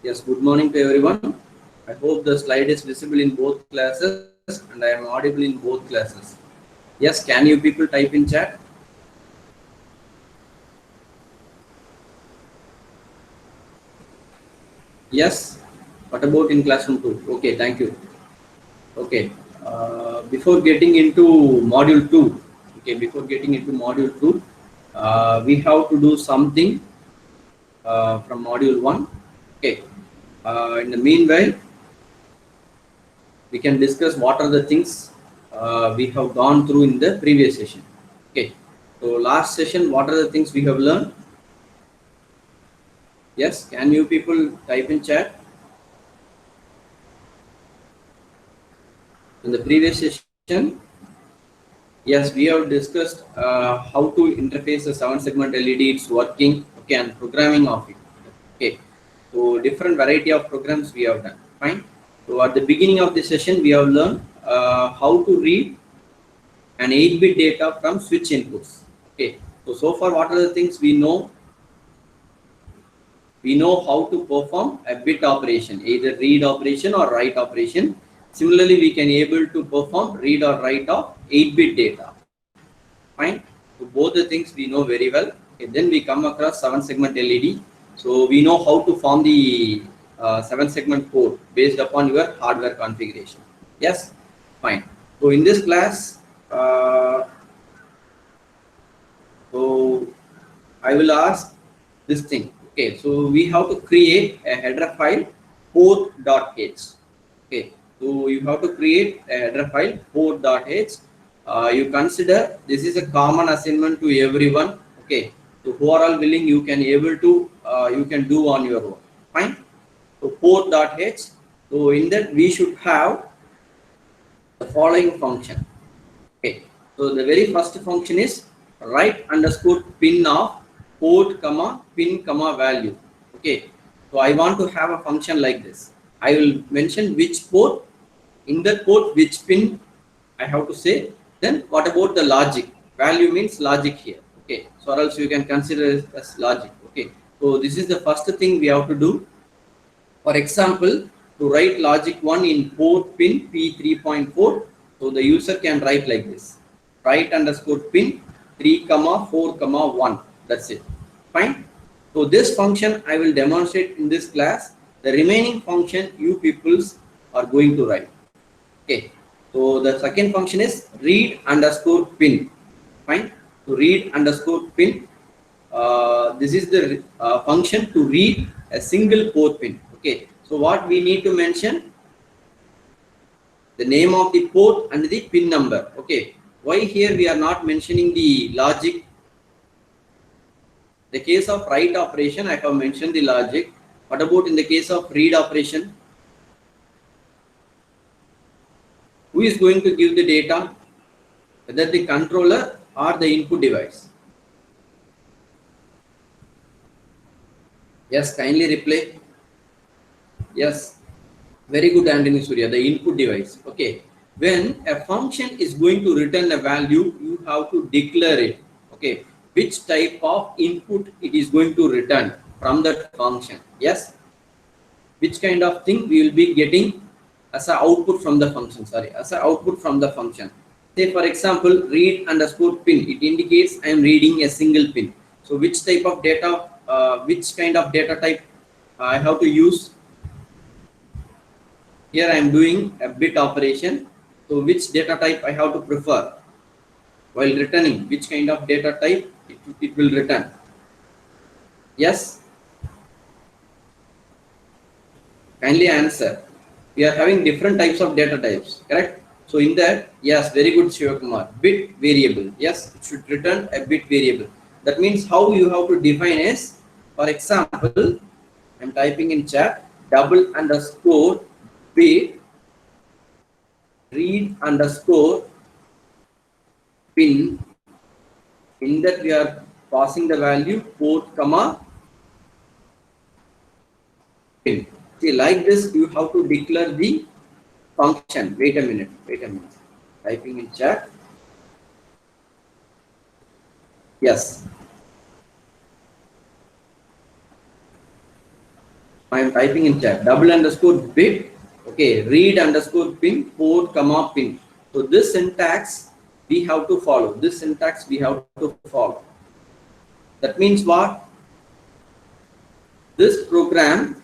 Yes, good morning to everyone. I hope the slide is visible in both classes and I am audible in both classes. Yes, can you people type in chat? Yes. What about in classroom 2? Okay, thank you. Okay. Before getting into module 2, we have to do something from module 1. Okay. In the meanwhile, we can discuss what are the things we have gone through in the previous session. Okay, so last session, what are the things we have learned? Yes, can you people type in chat? In the previous session, yes, we have discussed how to interface a 7-segment LED, its working, okay, and programming of it. Okay, so different variety of programs we have done. Fine. So at the beginning of the session, we have learned how to read an 8-bit data from switch inputs. Okay, so far what are the things we know? We know how to perform a bit operation, either read operation or write operation. Similarly, we can able to perform read or write of 8-bit data. Fine. So both the things we know very well. Okay, then we come across 7-segment LED. So we know how to form the 7-segment code based upon your hardware configuration. Yes, fine. So in this class, so I will ask this thing. Okay, so we have to create a header file port.h. Okay, so you have to create a header file port.h. You consider this is a common assignment to everyone. Okay, so who are all willing, you can able to you can do on your own. Fine. So port.h. So in that we should have the following function. Okay, so the very first function is write underscore pin of port comma pin comma value. Okay, so I want to have a function like this. I will mention which port, in that port which pin I have to say. Then what about the logic? Value means logic here. Okay, so or else you can consider it as logic. Okay, so this is the first thing we have to do. For example, to write logic 1 in port pin P3.4, so the user can write like this. Write underscore pin 3, comma 4, comma 1. That's it. Fine. So this function I will demonstrate in this class. The remaining function you peoples are going to write. Okay. So the second function is read underscore pin. Fine. To read underscore pin. This is the function to read a single port pin. Okay, so what we need to mention, the name of the port and the pin number. Okay, why here we are not mentioning the logic? The case of write operation I have mentioned the logic. What about in the case of read operation? Who is going to give the data, whether the controller or the input device? Yes, kindly reply. Yes, very good, Anthony Surya, the input device. Okay, when a function is going to return a value, you have to declare it. Okay, which type of input it is going to return from that function. Yes, which kind of thing we will be getting as an output from the function. Sorry, as an output from the function. Say for example, read underscore pin. It indicates I am reading a single pin. So which type of data, which kind of data type I have to use? Here I am doing a bit operation. So which data type I have to prefer while returning? Which kind of data type it will return? Yes, kindly answer. We are having different types of data types, correct? So in that, yes, very good, Shivakumar. Bit variable. Yes, it should return a bit variable. That means how you have to define is, for example, I'm typing in chat double underscore bit read underscore pin. In that we are passing the value port comma pin. See, like this you have to declare the function. Wait a minute. Wait a minute. Typing in chat. Yes. I am typing in chat. Double underscore bit. Okay, read underscore pin, port, comma, pin. So this syntax we have to follow. This syntax we have to follow. That means what? This program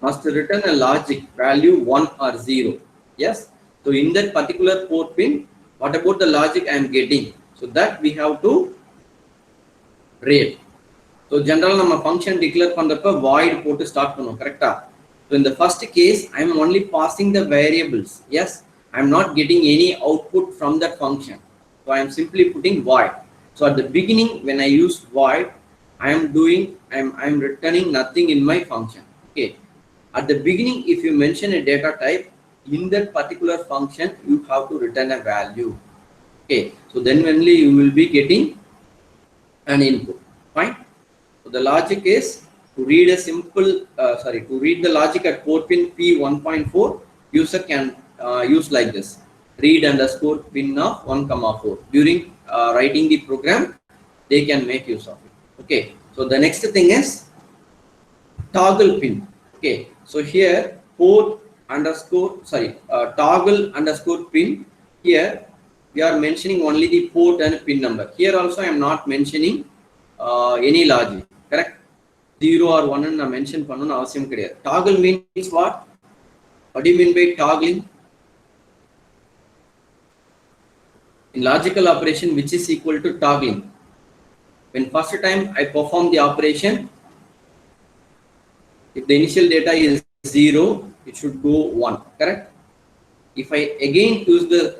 must return a logic value 1 or 0. Yes. So in that particular port pin, what about the logic I am getting? So that we have to read. So general nama function declare pandappa void port start pannom, correct? So in the first case, I am only passing the variables. Yes, I am not getting any output from that function. So I am simply putting void. So at the beginning, when I use void, I am returning nothing in my function. Okay. At the beginning, if you mention a data type, in that particular function, you have to return a value. Okay. So then only you will be getting an input. Fine. So the logic is to read a simple, to read the logic at port pin P1.4, user can use like this. Read underscore pin of 1,4. During writing the program, they can make use of it. Okay. So the next thing is toggle pin. Okay. So here toggle underscore pin. Here we are mentioning only the port and pin number. Here also I am not mentioning any logic. Correct? 0 or 1 and I mention pannu avashyam kediyadu. Toggle means what? What do you mean by toggling? In logical operation, which is equal to toggling? When first time I perform the operation, if the initial data is 0, it should go 1. Correct? If I again use the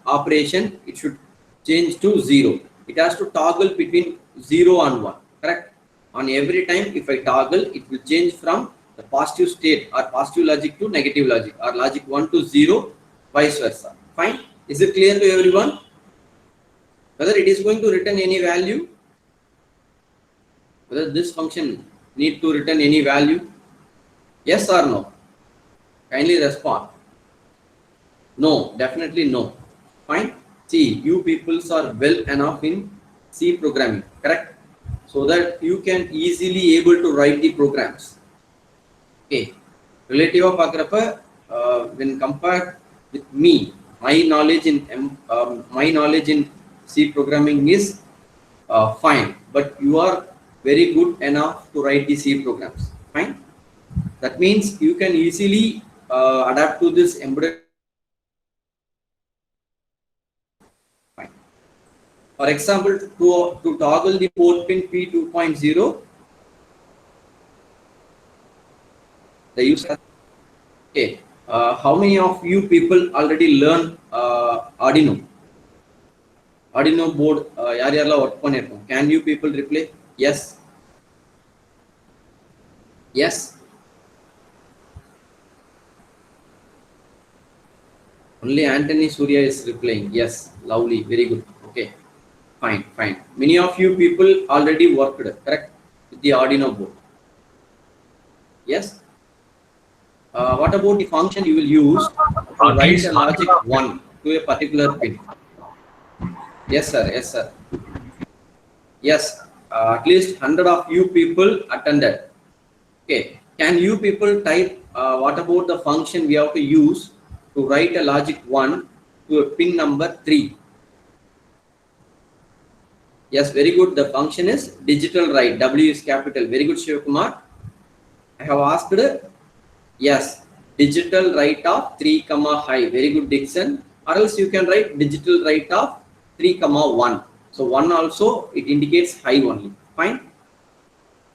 operation, it should change to 0. It has to toggle between 0 and 1. Correct? On every time, if I toggle, it will change from the positive state or positive logic to negative logic or logic 1 to 0, vice versa. Fine? Is it clear to everyone? Whether it is going to return any value? Whether this function need to return any value? Yes or no? Kindly respond. No, definitely no. Fine? See, you peoples are well enough in C programming, correct? So that you can easily able to write the programs. Okay. Relative of Agrappa, when compared with me, my knowledge in C programming is fine, but you are very good enough to write the C programs. Fine. That means you can easily adapt to this embedded. Fine. For example, to toggle the port pin P2.0, the user. Okay. How many of you people already learn Arduino? Arduino board, work pannirkom. Can you people reply? Yes. Yes. Only Anthony Surya is replying. Yes. Lovely. Very good. Okay. Fine. Fine. Many of you people already worked, correct? With the Arduino board. Yes. What about the function you will use to write a logic 1 to a particular pin? Yes, sir. Yes, sir. Yes. At least 100 of you people attended. Okay. Can you people type what about the function we have to use to write a logic 1 to a pin number 3? Yes, very good. The function is digital write. W is capital. Very good, Shivakumar. I have asked. Yes, digital write of 3, high. Very good, Dixon. Or else you can write digital write of 3, 1. So 1 also it indicates high only. Fine.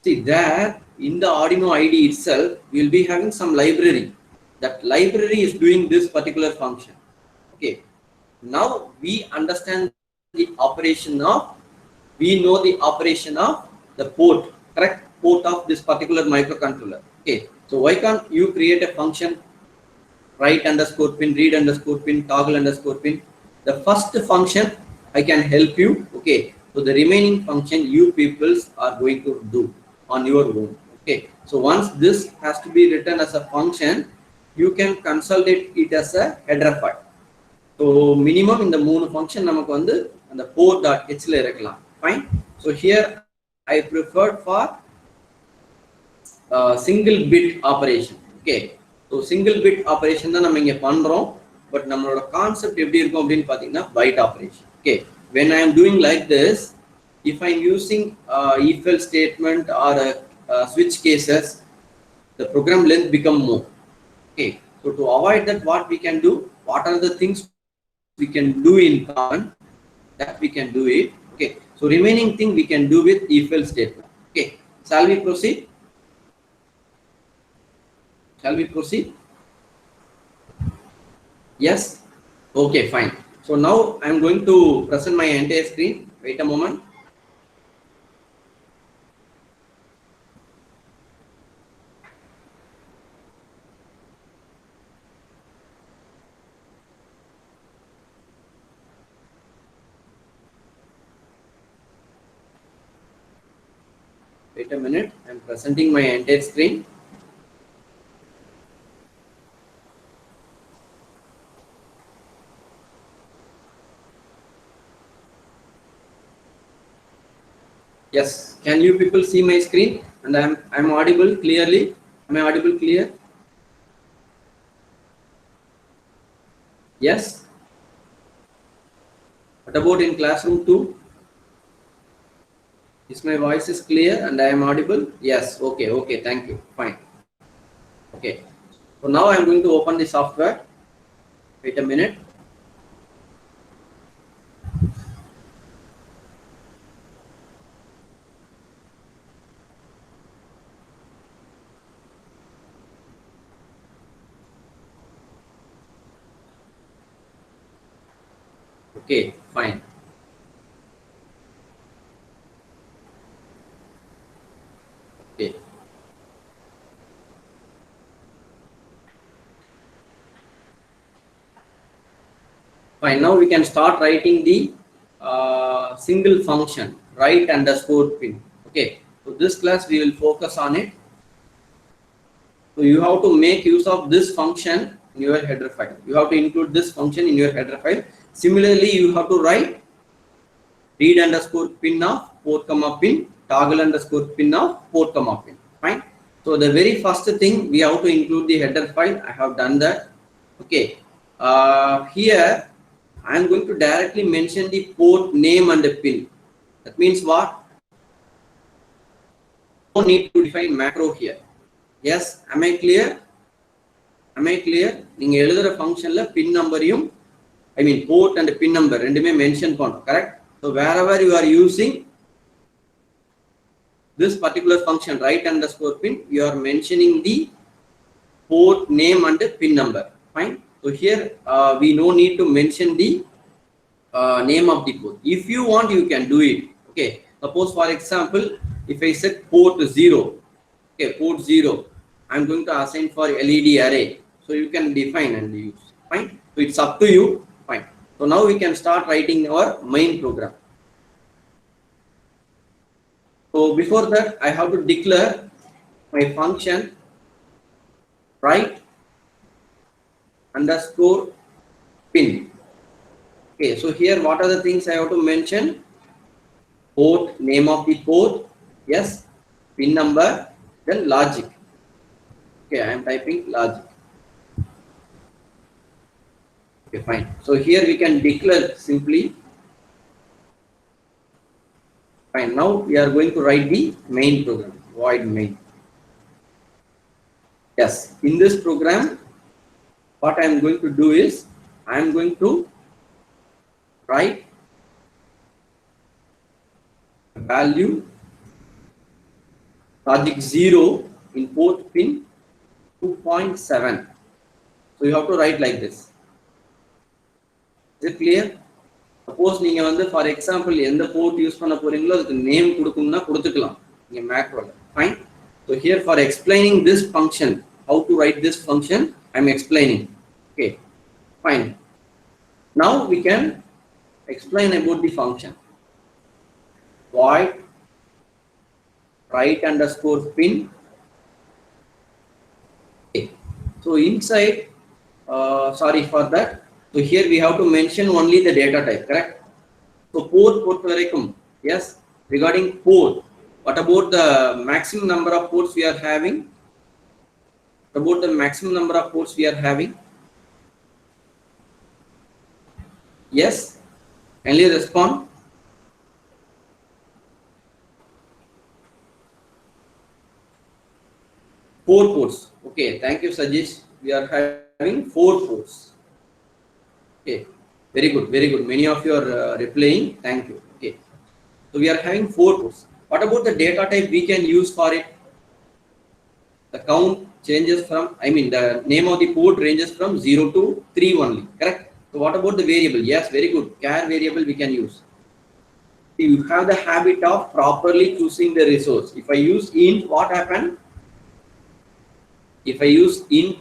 See there in the Arduino IDE itself, we will be having some library. That library is doing this particular function. Okay. Now we understand the operation of. We know the operation of the port, correct? Port of this particular microcontroller. Okay. So why can't you create a function write underscore pin, read underscore pin, toggle underscore pin? The first function I can help you. Okay. So the remaining function you peoples are going to do on your own. Okay. So once this has to be written as a function, you can consolidate it as a header file. So minimum in the moon function namakku vandu and the port.h la irakalam. Fine. So here I preferred for single bit operation. Okay, so single bit operation தான் நம்ம இங்க பண்றோம். But நம்மளோட concept எப்படி இருக்கும் அப்படின்னு பாத்தீங்கன்னா byte operation. Okay, when I am doing like this, if I am using if else statement or switch cases, the program length become more. Okay, so to avoid that, what we can do, what are the things we can do in common, that we can do it. Okay, so remaining thing we can do with if else statement. Okay, shall we proceed? Shall we proceed? Yes. Okay, fine. So now I am going to present my entire screen. Wait a moment. Wait a minute. I am presenting my entire screen. Yes, can you people see my screen? And I'm audible clearly. Am I audible clear? Yes. What about in classroom 2? Is my voice is clear and I am audible? Yes. Okay. Okay. Thank you. Fine. Okay. So now I am going to open the software. Wait a minute. Okay, fine. Okay. Fine. Now we can start writing the single function, write underscore pin. Okay. So this class we will focus on it. So you have to make use of this function in your header file. You have to include this function in your header file. Similarly, you have to write read underscore pin of port comma pin, toggle underscore pin of port comma pin. Fine. So the very first thing we have to include the header file. I have done that. Okay. Here I am going to directly mention the port name and the pin. That means what? No need to define macro here. Yes, am I clear? Am I clear? நீங்க எழுதுற ஃபங்க்ஷன்ல pin numberையும் port and pin number ரெண்டுமே mention பண்ணணும், correct? So wherever you are using this particular function write underscore pin, you are mentioning the port name and the pin number. Fine. So here we no need to mention the name of the port. If you want, you can do it. Okay. Suppose for example, if I set port 0, okay, port 0, I'm going to assign for LED array. So you can define and use. Fine. So it's up to you. Fine. So now we can start writing our main program. So before that, I have to declare my function write underscore pin. Okay, so here what are the things I have to mention? Port, name of the port, yes, pin number, then logic. Okay, I am typing logic. Okay, fine. So here we can declare simply. Fine. Now we are going to write the main program, void main. Yes, in this program, what I am going to do is I am going to write value logic 0 in port pin 2.7. So you have to write like this. Is it clear? Suppose நீங்க வந்து for example எந்த port use பண்ண போறீங்களோ அதுக்கு name கொடுக்கணும்னா கொடுத்துக்கலாம் நீங்க மேக்ரோல. Fine. So here for explaining this function, how to write this function, I am explaining. Okay. Fine. Now we can explain about the function. Void write underscore pin. Okay. So inside, sorry for that. So here we have to mention only the data type, correct? So port varakum, yes. Regarding port, What about the maximum number of ports we are having? What about the maximum number of ports we are having? Yes? Kindly respond. 4 ports. Okay, thank you, Sajesh. We are having 4 ports. Okay, very good, very good. Many of you are replying. Thank you. Okay, so we are having 4 ports. What about the data type we can use for it? The count changes from, I mean, the name of the port ranges from 0 to 3 only, correct? So what about the variable? Yes, very good. Char variable we can use. You have the habit of properly choosing the resource. If I use int, what happened? If I use int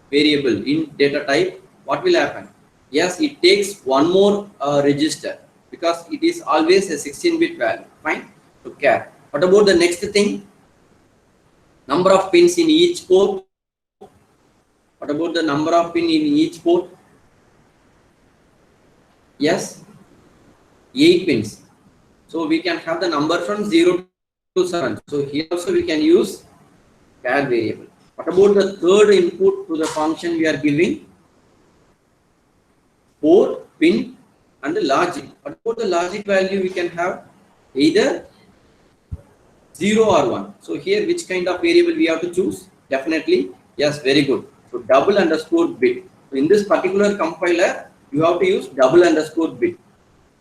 variable, int data type, what will happen? Yes, it takes one more register because it is always a 16-bit value. Fine. So char. What about the next thing? Number of pins in each port. What about the number of pins in each port? Yes, 8 pins. So we can have the number from 0 to 7. So here also we can use char variable. What about the third input to the function we are giving? Port, pin, and the logic. What about the logic value we can have? Either 0 or 1. So here which kind of variable we have to choose? Definitely, yes, very good. So double underscore bit. So in this particular compiler, you have to use double underscore bit.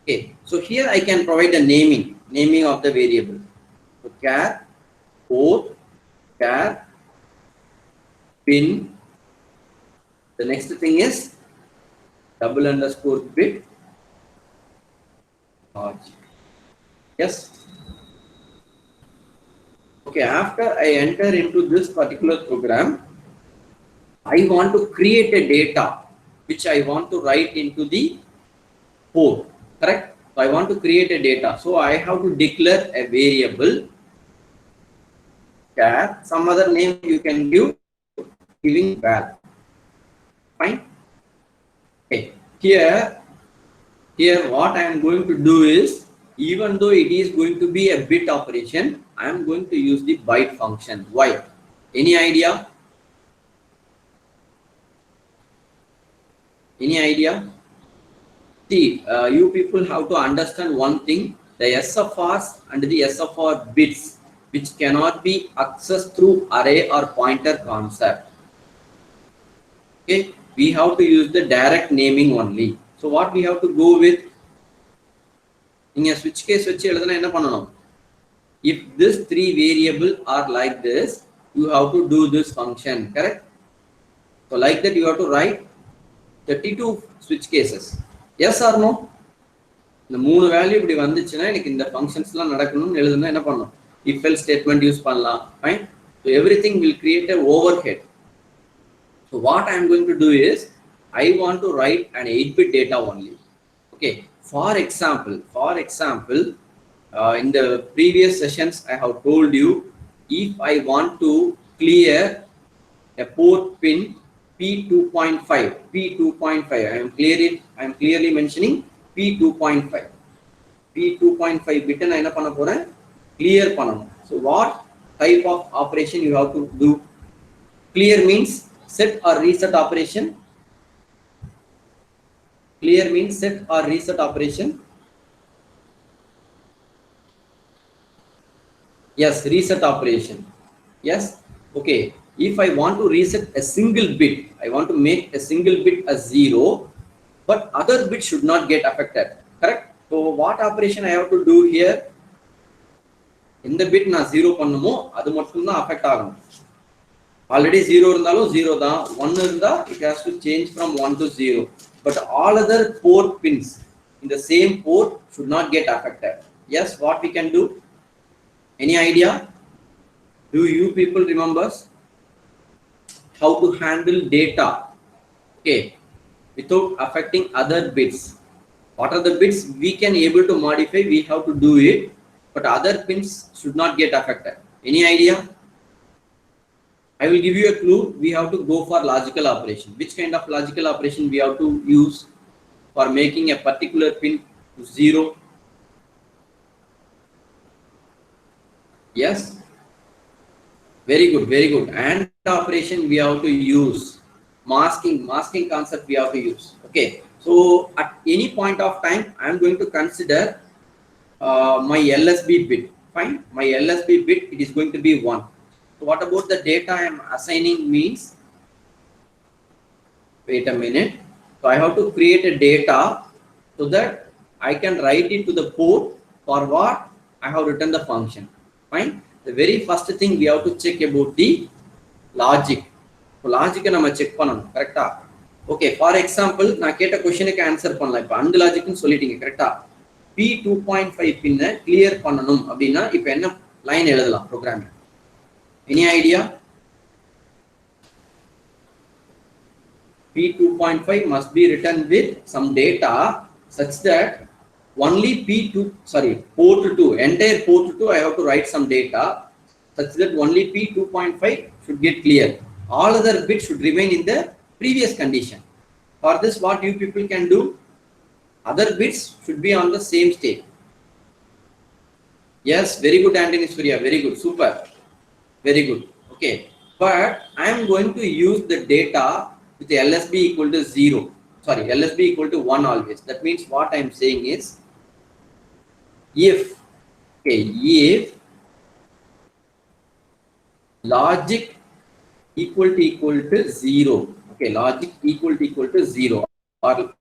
Okay, so here I can provide the naming of the variable. So char, port, char, pin. The next thing is double underscore bit. Yes. Okay, after I enter into this particular program, I want to create a data which I want to write into the port, correct? So I want to create a data. So I have to declare a variable char, some other name you can give, giving val. Fine. Okay. Here what I am going to do is, even though it is going to be a bit operation, I am going to use the byte function. Why? Any idea? Any idea? See, you people have to understand one thing: the SFRs and the SFR bits, which cannot be accessed through array or pointer concept. Okay, we have to use the direct naming only. So what we have to go with? In a switch case, if this 3 variable are like this, you have to do this function, correct? So like that you have to write 32 switch cases. Yes or no? The 3 value இப்படி வந்துச்சுனா எனக்கு இந்த ஃபங்க்ஷன்ஸ்லாம் நடக்கணும்னு எழுதுனா என்ன பண்ணனும்? If else statement use பண்ணலாம். Fine. So everything will create a overhead. So what I am going to do is, I want to write an 8-bit data only. Okay. For example, in the previous sessions I have told you, if I want to clear a port pin P2.5, I am clearly mentioning P2.5 bit na enna panna poren, clear pananum. So what type of operation you have to do? Clear means set or reset operation. Clear means set or reset operation. Yes, reset operation. Yes. Okay. If I want to reset a single bit, I want to make a single bit as 0, but other bits should not get affected. Correct? So what operation I have to do here? In the bit na 0 pannumo, adu mattum da affect agum. Already 0 irundalo 0 da, 1 irunda it has to change from 1 to 0. But all other port pins in the same port should not get affected. Yes, what we can do? Any idea? Do you people remember how to handle data, okay, without affecting other bits? What are the bits we can able to modify? We have to do it, but other pins should not get affected. Any idea? I will give you a clue. We have to go for logical operation. Which kind of logical operation we have to use for making a particular pin to 0? Yes, very good, very good. And operation we have to use. Masking concept we have to use. Okay, so at any point of time, I am going to consider my LSB bit. Fine, my LSB bit, it is going to be 1. So what about the data I am assigning means? Wait a minute. So I have to create a data so that I can write it to the port for what I have written the function. Fine. The very first thing we have to check about the logic. So logic நம்ம check பண்ணணும் கரெக்ட்டா? Okay, for example நான் கேட்ட क्वेश्चனுக்கு answer பண்ணலாம். இப்போ and லாஜிக்னு சொல்லிட்டீங்க கரெக்ட்டா? P2.5 பின்ன clear பண்ணனும் அப்படினா இப்போ என்ன லைன் எழுதலாம் program? Any idea? P2.5 must be written with some data such that only port 2, entire port 2 I have to write some data such that only P2.5 should get clear. All other bits should remain in the previous condition. For this, what you people can do? Other bits should be on the same state. Yes, very good, Anthony Surya, very good, super, very good. Okay, but I am going to use the data with the LSB equal to 0. Sorry, LSB equal to 1 always. That means what I am saying is, if logic equal to 0, okay, logic equal to 0, or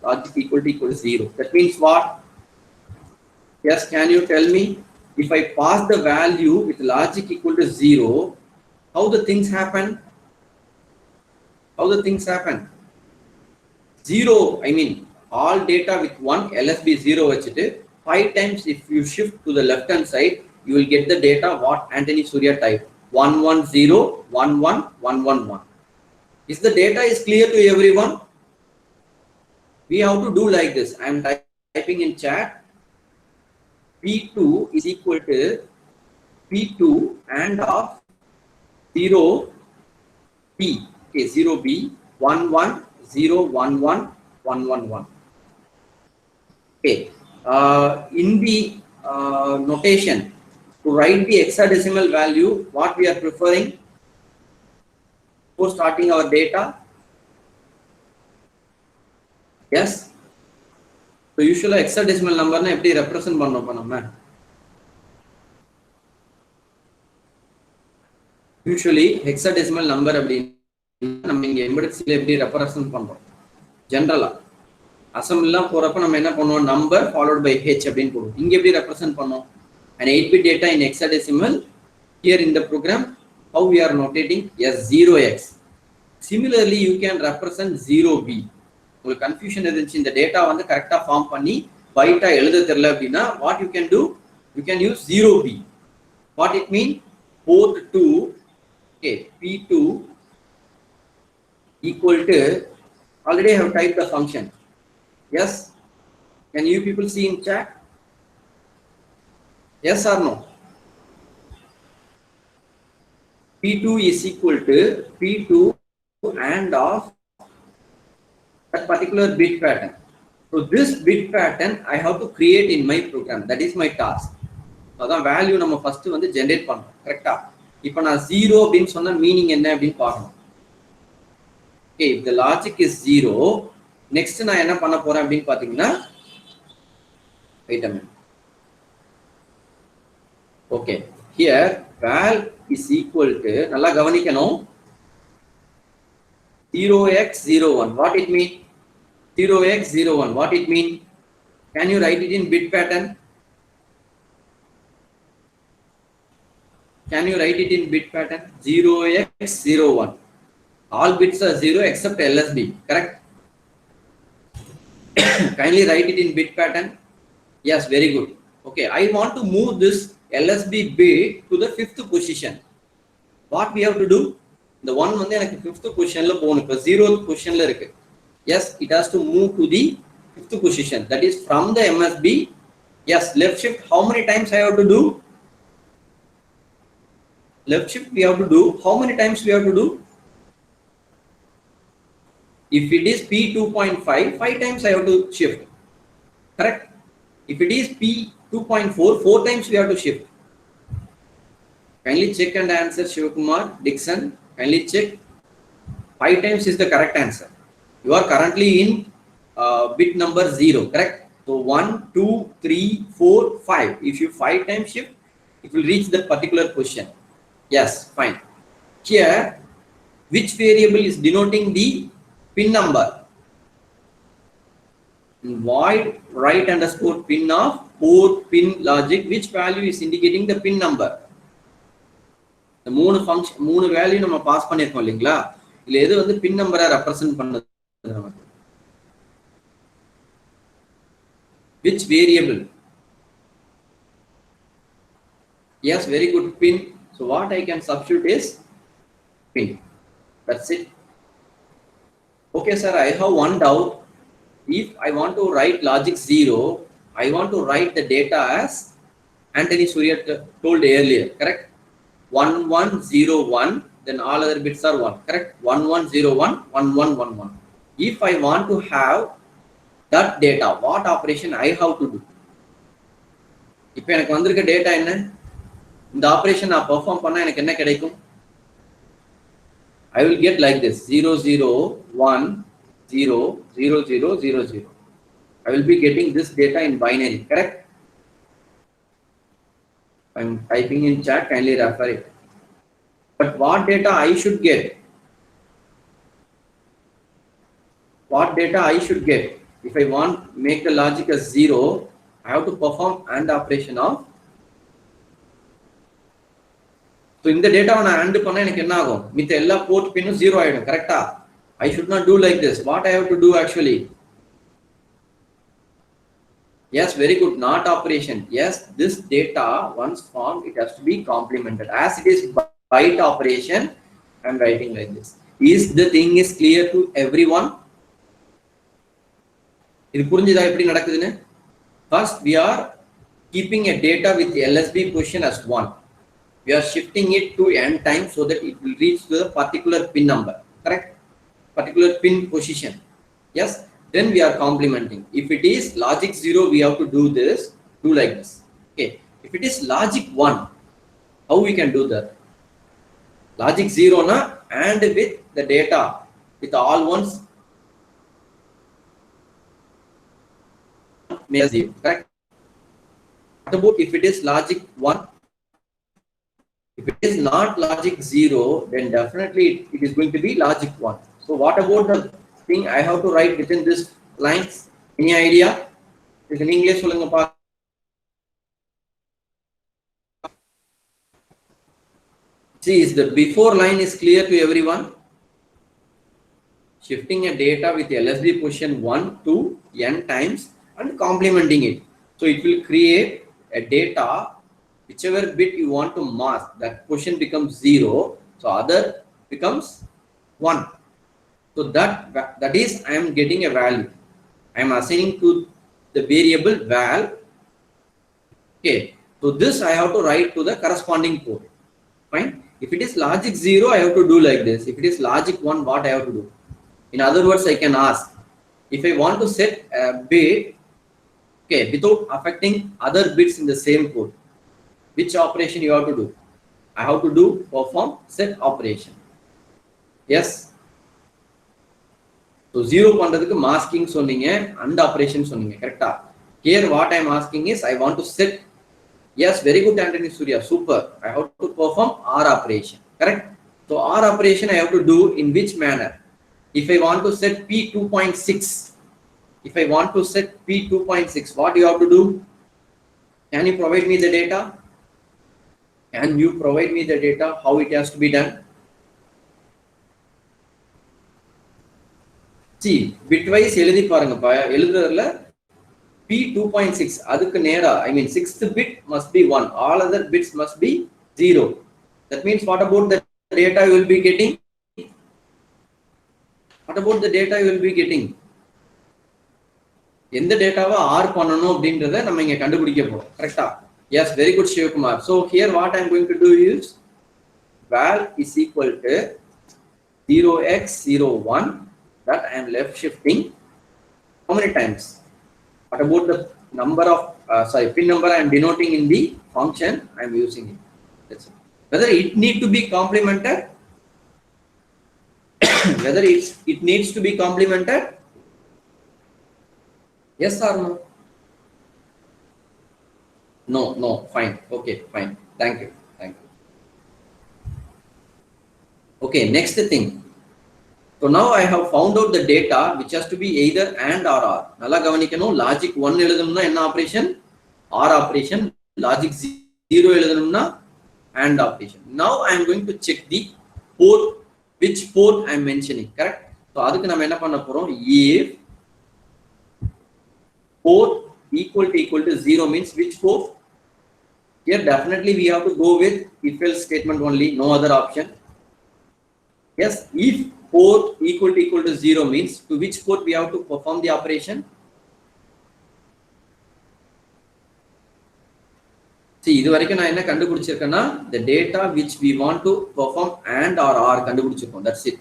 logic equal to 0. That means what? Yes, can you tell me? If I pass the value with logic equal to 0, how the things happen? How the things happen? 0, I mean, all data with 1, LSB 0 vachittu 5 times if you shift to the left hand side, you will get the data what Anthony Surya typed. 110, 11, 111. Is the data is clear to everyone? We have to do like this. I am typing in chat. P2 is equal to P2 and of 0B. Okay, 0B, 11, 0, 11, 111. Okay, in the notation to write the hexadecimal value, what we are preferring for starting our data? Yes. So usually hexadecimal number na eppadi represent பண்ணோம் நம்ம? Usually hexadecimal number அப்படினா நம்ம இங்க embedded C ல எப்படி represent பண்றோம்? ஜெனரலா அசெம்பிளிலாம் போறப்ப நம்ம என்ன பண்ணுவோம்? number followed by h அப்படினு போடுவோம். இங்க எப்படி represent பண்ணோம்? An 8-bit data in hexadecimal. Here in the program, how we are notating? Yes, 0x. Similarly, you can represent 0b. உங்களுக்கு கன்ஃபியூஷன் இருந்துச்சு இந்த டேட்டா வந்து கரெக்டா ஃபார்ம் பண்ணி பைட்டா எழுத தெரியல அப்படின்னா what you can do? You can use 0b. What it mean? Port 2, okay, P2 equal to, already I have typed the function. Yes, can you people see in chat? Yes or no? P2 is equal to P2 and of that particular bit pattern. So this bit pattern I have to create in my program. That is my task. அதான் value நம்ம first வந்து generate பண்ணோம் கரெக்ட்டா? இப்போ நான் 0 அப்படினு சொன்னா meaning என்ன அப்படினு பார்க்கணும். Okay, if the logic is 0, next நான் என்ன பண்ண போறேன் அப்படினு பாத்தீங்கன்னா, wait a minute. Okay, here val is equal to, நல்லா கவனிக்கணும், 0x01. What it mean? 0x01. What it mean? Can you write it in bit pattern? Can you write it in bit pattern? 0x01. All bits are 0 except LSB. Correct? Kindly write it in bit pattern. Yes, very good. Okay, I want to move this LSB bit to the 5th position. What we have to do? The one வந்து எனக்கு 5th positionல போணும். இப்போ 0th positionல இருக்கு. Yes, it has to move to the 5th position. That is from the MSB. Yes, left shift. How many times I have to do? Left shift we have to do. How many times we have to do? If it is P2.5, 5 times I have to shift. Correct? If it is P 2.4, 4 times we have to shift. Kindly check and answer, Shivakumar, Dixon. Kindly check. 5 times is the correct answer. You are currently in bit number 0, correct? So 1, 2, 3, 4, 5. If you 5 times shift, it will reach that particular position. Yes, fine. Here, which variable is denoting the pin number? Void write underscore pin of port pin logic. Which value is indicating the pin number? The மூணு function, மூணு value நம்ம pass பண்ணிருக்கோம் இல்லீங்களா? இல்ல எது வந்து pin number represent பண்ணுது நமக்கு? Which variable? Yes, very good, pin. So what I can substitute is pin. That's it. Okay, sir, I have one doubt. If I want to write logic 0, I want to write the data as Anthony Surya told earlier, correct? 1101, then all other bits are 1, correct? 1101, 1111. If I want to have that data, what operation I have to do? இப்போ எனக்கு வந்திருக்க data என்ன? இந்த operation நான் perform பண்ணா எனக்கு என்ன கிடைக்கும்? I will get like this 0 0 1 0 0 0 0 0. I will be getting this data in binary, correct? I'm typing in chat, kindly refer it. But what data I should get? What data I should get? If I want make the logic as 0, I have to perform AND operation of. So in the data when I AND panna enakku enna agum? Mitha ella port pin 0 aidum, correct? I should not do like this. What I have to do actually? Yes, very good. Not operation. Yes, this data once formed, it has to be complemented. As it is byte operation, I am writing like this. Is the thing is clear to everyone? இது புரிஞ்சுதா எப்படி நடக்குதுன்னு? First, we are keeping a data with LSB position as 1. We are shifting it to n times so that it will reach to the particular pin number, correct? Particular pin position. Yes. Then we are complementing. If it is logic 0, we have to do this, do like this. Okay. If it is logic 1, how we can do that? Logic 0 na, and with the data, with all ones, make 0, correct? What about if it is logic 1? If it is not logic 0, then definitely it is going to be logic 1. So what about the thing I have to write within this lines? Any idea? Is in English solunga pa. See, is the before line is clear to everyone? Shifting a data with LSB position 1 to n times and complementing it. So it will create a data, whichever bit you want to mask, that position becomes 0, so other becomes 1. So that is I am getting a value. I am assigning to the variable val. Okay. So this I have to write to the corresponding port. Fine. If it is logic 0, I have to do like this. If it is logic 1, what I have to do? In other words, I can ask, if I want to set a bit, okay, without affecting other bits in the same code, which operation you have to do? I have to do perform set operation. Yes. So 0 பண்றதுக்கு masking சொன்னீங்க, and operation சொன்னீங்க, correct? Here what I am asking is I want to set. Yes, very good, Anthony Surya, super. I have to perform OR operation, correct? So OR operation I have to do in which manner? If I want to set P 2.6, if I want to set P 2.6, what do you have to do? Can you provide me the data? Can you provide me the data how it has to be done? See, bitwise எழுதி பாருங்கப்பா. எழுதுறதுல P 2.6 அதுக்கு நேரா, I mean 6th bit must be 1, all other bits must be 0. That means what about the data you will be getting? What about the data you will be getting? எந்த டேட்டாவை R பண்ணணும் அப்படின்றத நம்ம இங்க கண்டுபிடிக்க போறோம், கரெக்ட்டா? Yes, very good, Shivakumar. So here what I am going to do is val is equal to 0x01, that I am left shifting how many times? What about the number of pin number I am denoting in the function, I am using it. That's it. Whether it need to be complemented, whether it needs to be complemented, yes or no? No, no, fine. Okay, fine. Thank you. Thank you. Okay, next thing. So now I have found out the data which has to be either and or or. Nalla gavanikkanum, logic 1 eludhanumna enna operation? Or operation. Logic 0 eludhanumna and operation. Now I am going to check the port, which port I am mentioning, correct? So adukku nam enna panna porom, if port equal to 0 means which port? Here definitely we have to go with if else statement only, no other option. Yes, if port equal to 0 means to which port we have to perform the operation? See, idu varaikku na enna kandupidichirukena, the data which we want to perform and or are kandupidichirukom, that's it.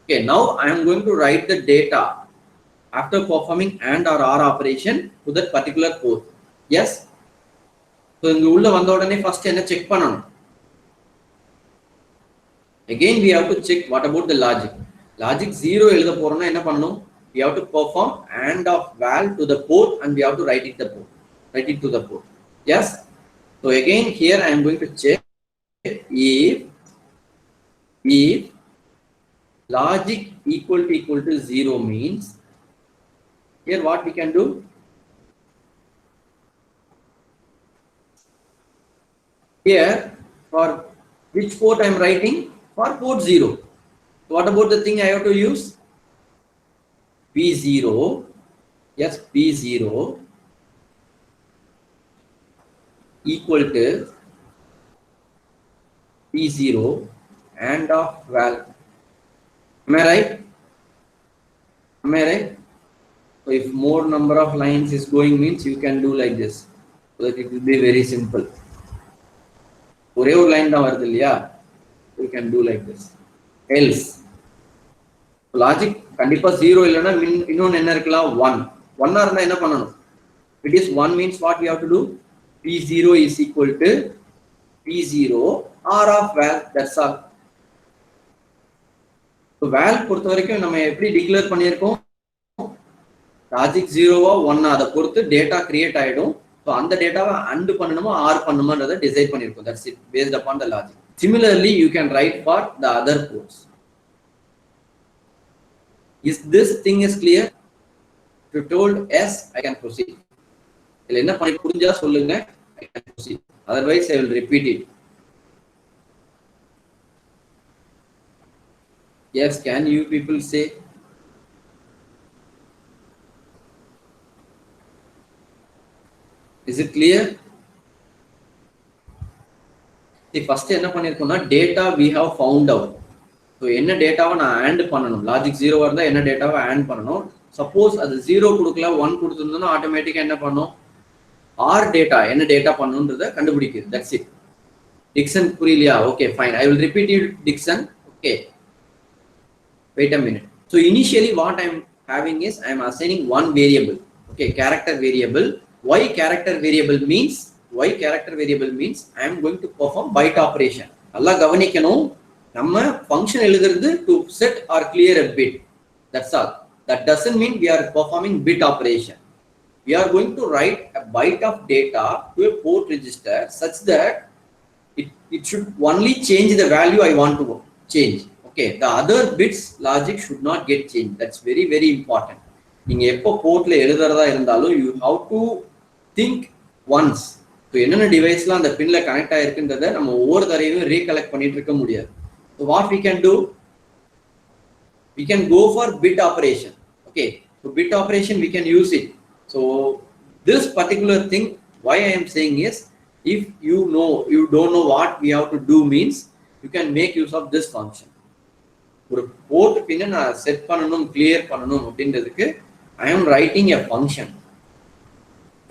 Okay, now I am going to write the data after performing and or are operation to that particular port. Yes, so inga ulla vanda odane first enna check pananum. Again we have to check what about the logic. Logic 0 eludha porona enna pannanum, we have to perform and of val to the port and we have to write it to the port. Yes, so again here I am going to check if logic equal to 0 means, here what we can do, here for which port I am writing? For port 0. So what about the thing I have to use? P0. Yes, P0 equal to P0 and of val. Am I right? So if more number of lines is going means you can do like this, so that it will be very simple. ஒரே ஒரு line தான் வருது இல்லையா, you can do like this. Else logic கண்டிப்பா 0 இல்லனா இன்னொன்னு என்ன இருக்கலாம், 1 இருந்தா என்ன பண்ணணும்? It is 1 means what we have to do? P0 is equal to P0 R of val, that's all. So val பொறுத்த வரைக்கும் நம்ம எப்படி டிக்ளேர் பண்ணியிருக்கோம், லாஜிக் 0வா 1 அதை பொறுத்து டேட்டா கிரியேட் ஆயிடும். ஸோ அந்த டேட்டாவை அண்டு பண்ணணுமா ஆர் பண்ணணுமான்றதை டிசைட் பண்ணியிருக்கோம். That's it, based upon the logic. Similarly, you can write for the other ports. Is this thing is clear? If you told yes, I can proceed. இல்ல என்ன பண்ணி புரிஞ்சா சொல்லுங்க, I can proceed. Otherwise, I will repeat it. Yes, can you people say? Is it clear? First என்ன பண்ணிருக்கோம்னா data we have found out. So என்ன டேட்டாவை நான் ஆட் பண்ணணும், லாஜிக் 0 இருந்தால் என்ன டேட்டாவை ஆட் பண்ணணும். சப்போஸ் அது 0 கொடுக்கல 1 கொடுத்துருந்தோம்னா ஆட்டோமேட்டிக்காக என்ன பண்ணும், ஆர் டேட்டா என்ன டேட்டா பண்ணணுன்றதை கண்டுபிடிக்குது. That's it. டிக்சன் புரியலையா? Okay fine, I will repeat it Dixon. Okay, wait a minute. So initially what I am having is I am assigning one variable. Okay, character variable. Why character variable means I am going to perform byte operation. நல்லா கவனிக்கணும், நம்ம function எழுதுறது to set or clear a bit, that's all. That doesn't mean we are performing bit operation. We are going to write a byte of data to a port register such that it should only change the value I want to change. Okay, the other bits logic should not get changed. That's very very important. நீங்க எப்போ போர்ட்ல எழுதுறதா இருந்தாலும் you have to think once. So என்னென்ன டிவைஸ்லாம் அந்த பின்ல connect ஆயிருக்குன்றதை நம்ம ஒவ்வொரு தடவையும் recollect பண்ணிட்டு இருக்க முடியாது. So what we can do, we can go for bit operation. Okay, so bit operation we can use it. So this particular thing, why I am saying is, if you don't know what we have to do means, you can make use of this function. ஒரு board பின்ன நான் set பண்ணணும், clear பண்ணணும் அப்படின்றதுக்கு I am writing a function.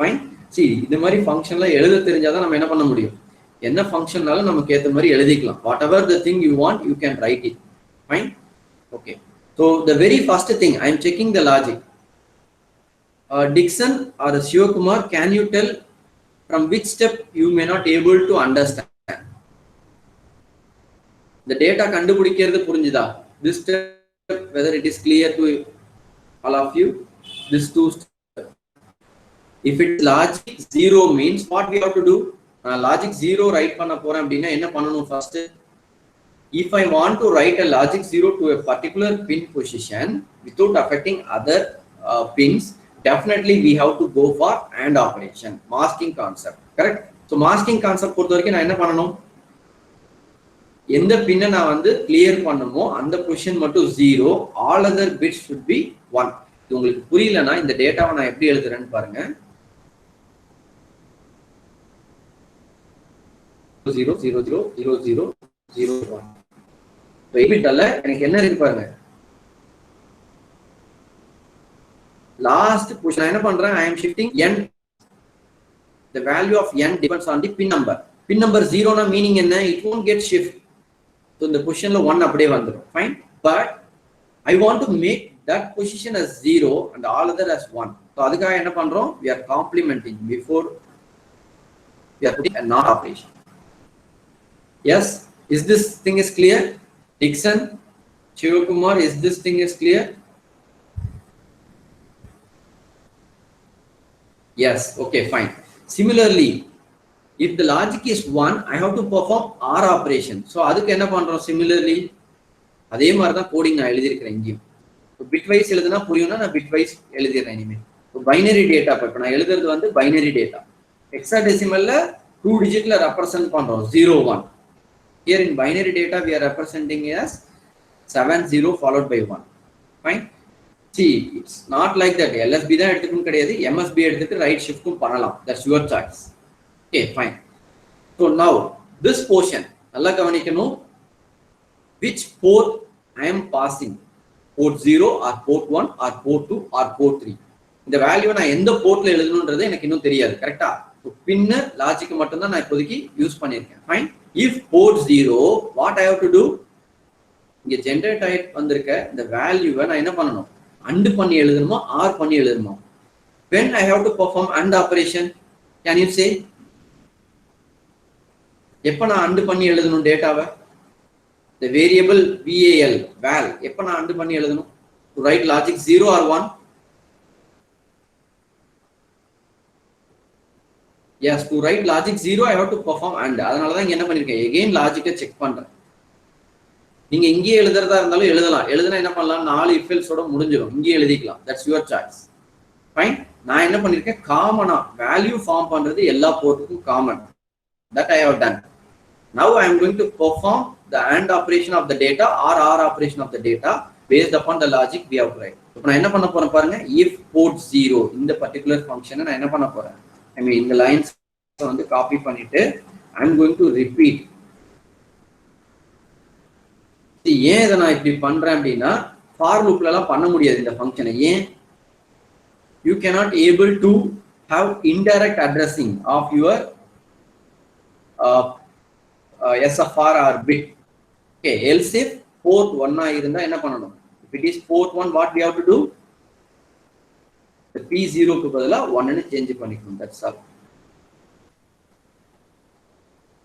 Fine. See, இந்த மாதிரி ஃபங்க்ஷன்லாம் எழுத தெரிஞ்சாதான் நம்ம என்ன பண்ண முடியும், என்ன ஃபங்க்ஷன்னாலும் நமக்கு ஏற்ற மாதிரி எழுதிக்கலாம். What ever the thing you want, you can write it. Fine. Okay, so the very first thing I am checking the logic. Dixon or Shivakumar, can you tell from which step you may not able to understand. The data கண்டுபிடிக்கிறது புரிஞ்சுதா? This step, whether it is clear to all of you, this two steps. If it's logic 0 means what we have to do? Logic 0 write பண்ண போறேன் அப்படின்னா என்ன பண்ணணும் first? If I want to write a logic 0 to a particular pin position without affecting other pins, definitely we have to go for AND operation, masking concept, correct? So masking concept பொறுத்த வரைக்கும் நான் என்ன பண்ணணும்? எந்த பின்னை நான் வந்து clear பண்ணணுமோ அந்த பொசிஷன் மட்டும் 0, all other bits should be 1. இது உங்களுக்கு புரியலனா இந்த டேட்டாவை நான் எப்படி எழுதுறேன்னு பாருங்க. 0 0 0 0 0 0 1. So இபிட்டல்ல எனக்கு என்ன இருக்கு பாருங்க. Last position என்ன பண்றேன்? I am shifting n. The value of n depends on the pin number. Pin number 0 na meaning என்ன? It won't get shift. So இந்த பொசிஷன்ல 1 அப்படியே வந்துரும். Fine. But I want to make that position as 0 and all other as 1. So அதுக்காக என்ன பண்றோம்? We are complementing before we are putting a NOT operation. Yes, is this thing is clear? Dixon, Shivakumar, is this thing is clear? Yes, okay, fine. Similarly, if the logic is 1, I have to perform OR operation. So அதுக்கு என்ன பண்றோம்? Similarly, அதே மாதிரி தான் coding நான் எழுதியிருக்கிறேன் இங்கேயும். Bitwise எழுதுனா புரியும்னா நான் பிட்வைஸ் எழுதிடுறேன் இனிமேல். பைனரி டேட்டா இப்போ நான் எழுதுறது வந்து பைனரி டேட்டா. ஹெக்ஸாடெசிமல்ல 2 டிஜிட்ல ரெப்ரசென்ட் பண்றோம் 0 1. Here in binary data we are representing as 7 0 followed by 1. Fine. See, it's not like that. LSB தான் எடுத்துக்கணும் கிடையாது. MSB எடுத்துட்டு ரைட் ஷிஃப்ட்டும் பண்ணலாம். That's your choice. Okay, fine. So now this portion நல்லா கவனிக்கணும். Which port I am passing? Port 0 or port 1 or port 2 or port 3. இந்த வேல்யூவை நான் எந்த போர்ட்ல எழுதணும்ன்றது எனக்கு இன்னும் தெரியாது. கரெக்டா? பின்ன லாஜிக் மட்டும் தான் நான் இப்போதைக்கு யூஸ் பண்ணியிருக்கேன். Fine. If port 0, what I have to do? இங்க ஜெனரேட் ஆயிட்டு வந்திருக்க இந்த வேல்யூவை நான் என்ன பண்ணணும்? AND பண்ணி எழுதணுமா OR பண்ணி எழுதணுமா? When I have to perform AND operation, can you say? எப்ப நான் AND பண்ணி எழுதணும் டேட்டாவை? The variable val எப்ப நான் AND பண்ணி எழுதணும்? To write logic 0 or 1? Yes, to write logic 0 I have to perform AND. அதனால தான் இங்க என்ன பண்ணிருக்கேன்? Again logic செக் பண்றேன். நீங்க இங்கே எழுதுறதா இருந்தாலும் எழுதலாம். எழுதுனா என்ன பண்ணலாம்? 4 if else ஓட முடிஞ்சிடும். இங்கே எழுதிக்கலாம். That's your choice. Fine. நான் என்ன பண்ணிருக்கேன்? காமனா வேல்யூ ஃபார்ம் பண்றது எல்லா போர்ட்டுக்கும் common. That I have done. Now I am going to perform the AND operation of the data or OR operation of the data based upon the logic we have write. இப்போ நான் என்ன பண்ண போறேன் பாருங்க. If port 0 இந்த particular function நான் என்ன பண்ண போறேன்? I mean இந்த lines வந்து காப்பி பண்ணிட்டு I am going to repeat. ஏன் இதை நான் இப்படி பண்றேன் அப்படின்னா ஃபார் லூப்ல எல்லாம் பண்ண முடியாது இந்த ஃபங்க்ஷனை. ஏன்? You cannot able to have indirect addressing of your SFR or bit. Okay, else if port 1 இருந்தா என்ன பண்ணணும்? If it is port 1, what we have to do? The P0 க்கு பதிலா 1 ன்னு சேஞ்ச் பண்ணிக்கணும். That's all.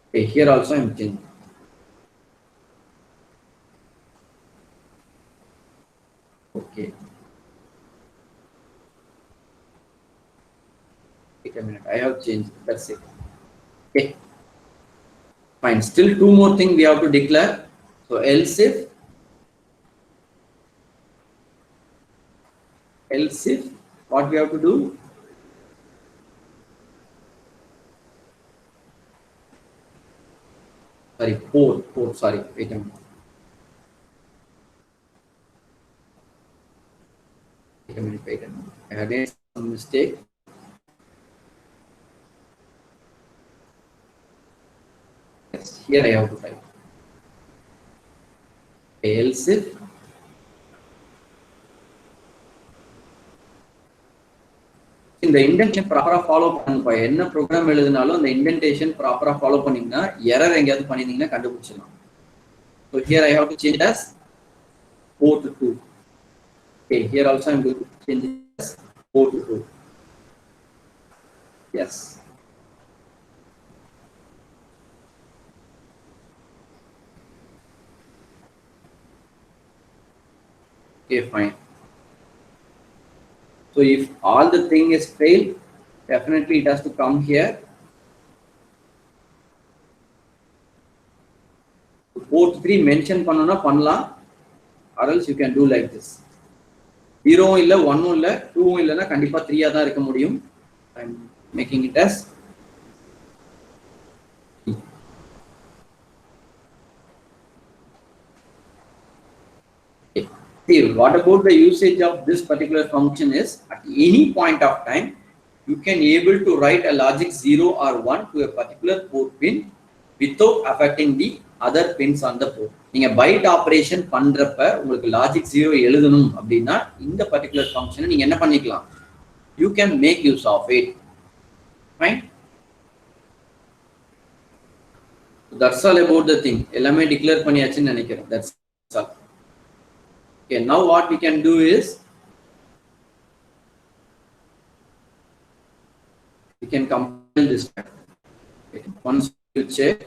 Okay, here also I am changing. Okay. Wait a minute. I have changed. That's it. Okay. Fine. Still 2 more things we have to declare. So else if what we have to do? Sorry, port. Sorry. Wait a minute. Wait a minute. I had made some mistake. Yes, here I have to type. Else if இந்த indentation ப்ராப்பரா follow பண்ணுங்க. என்ன program எழுதினாலும் அந்த indentation ப்ராப்பரா follow பண்ணீங்கன்னா error எங்கயாவது பண்ணிருந்தீங்கன்னா கண்டுபிடிச்சிடலாம். So here I have to change it as port 2. Okay, here also I am going to change it as port 2. Yes. Okay, fine. So if all the thing is failed, definitely it has to come here. Port 3 mention பண்ணனும்னா பண்ணலாம், or else you can do like this. 0 இல்ல 1 இல்ல 2 இல்லனா கண்டிப்பா 3 ஆ தான் இருக்க முடியும். I'm making it as see, what about the usage of this particular function is at any point of time you can able to write a logic 0 or 1 to a particular port pin without affecting the other pins on the port. நீங்க byte operation பண்றப்ப உங்களுக்கு logic 0 எழுதணும் அப்படின்னா இந்த particular function நீங்க என்ன பண்ணிக்கலாம், you can make use of it. Fine. That's all about the thing. எல்லாமே declare பண்ணியாச்சுன்னு நினைக்கிறேன். That's all. Okay, now what we can do is we can compile this. Okay, once you check,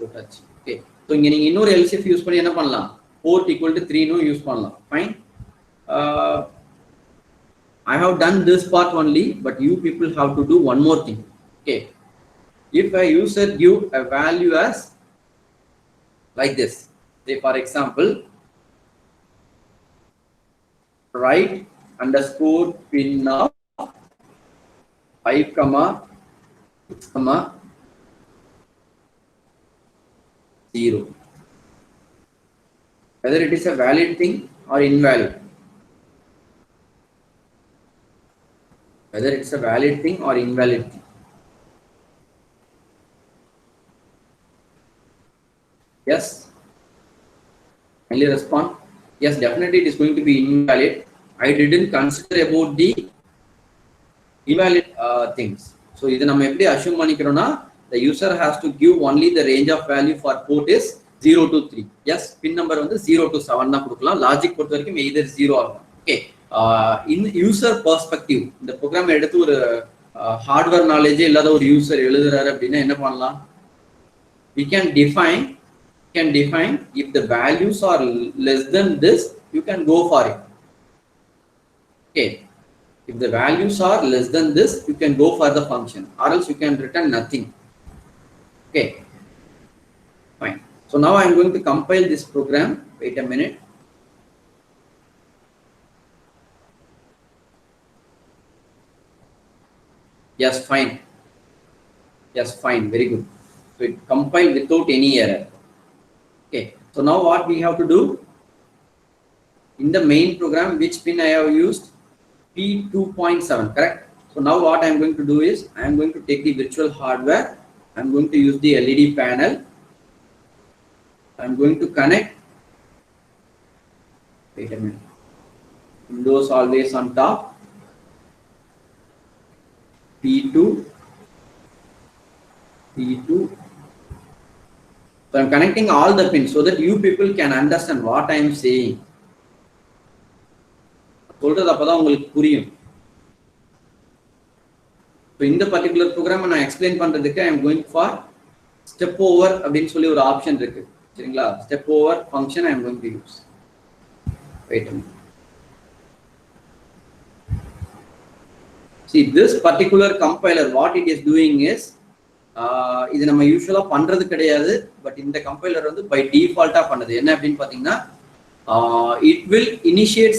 okay, so இங்க நீங்க இன்னொரு LCF use பண்ணி என்ன பண்ணலாம், port equal to 3 னு use பண்ணலாம். Fine. I have done this part only, but you people have to do one more thing. Okay, if a user give a value as like this, say for example write underscore pin of 5, 6, 0, whether it is a valid thing or invalid, whether it's a valid thing or invalid thing. Yes, kindly respond. Yes, definitely it is going to be invalid. I didn't consider about the invalid things. So idu நம்ம எப்படி assume பண்ணிக்கிறோம்னா the user has to give only the range of value for port is 0 to 3. Yes, pin number வந்து 0 to 7 தான் கொடுக்கலாம். Logic பொறுத்த வரைக்கும் either 0 ஆகும். Okay, in user perspective இந்த program எடுத்து ஒரு ஹார்ட்வேர் நாலேஜே இல்லாத ஒரு யூசர் எழுதுறாரு அப்படின்னா என்ன பண்ணலாம், we can define if the values are less than this, you can go for it. Okay, if the values are less than this, you can go for the function, or else you can return nothing. Okay, fine. So now I am going to compile this program. Wait a minute. Yes, fine. Yes, fine. Very good. So it compiled without any error. Okay, so now what we have to do, in the main program, which pin I have used, P2.7, correct? So now what I am going to do is, I am going to take the virtual hardware, I am going to use the LED panel, I am going to connect, wait a minute, Windows always on top, P2, so I am connecting all the pins so that you people can understand what I am saying. சொல்றது அப்பதான் உங்களுக்கு புரியும். So இந்த particular program நான் explain பண்றதுக்கு I am going for step over அப்படினு சொல்லி ஒரு ஆப்ஷன் இருக்கு. சரிங்களா? Step over function I am going to use. Wait a minute. See, this particular compiler what it is doing is இது நம்ம யூசுவலா பண்றது கிடையாது, பட் இந்த கம்பைலர் வந்து பை டிஃபால்ட்டா பண்ணுது. என்ன அப்படின்னு பாத்தீங்கன்னா it will initiate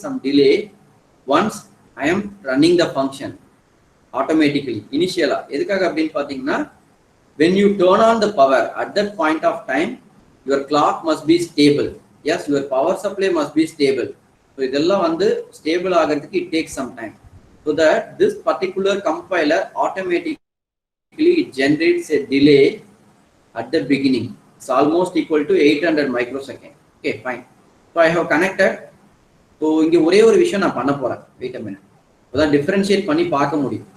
some delay once I am running the function automatically initially. எதுக்காக அப்படின்னு பாத்தீங்கன்னா when you turn on the power at that point of time your clock must be stable. Yes, your power supply must be stable. So இதெல்லாம் வந்து stable ஆகிறதுக்கு it takes some time, so that this particular compiler automatically generates a delay at the beginning. It's almost equal to 800 microsecond. Okay, fine. So I have connected. So இங்க ஒரே ஒரு விஷயம் நான் பண்ண போறேன். Wait a minute. அதான் differentiate பண்ணி பார்க்க முடியும்.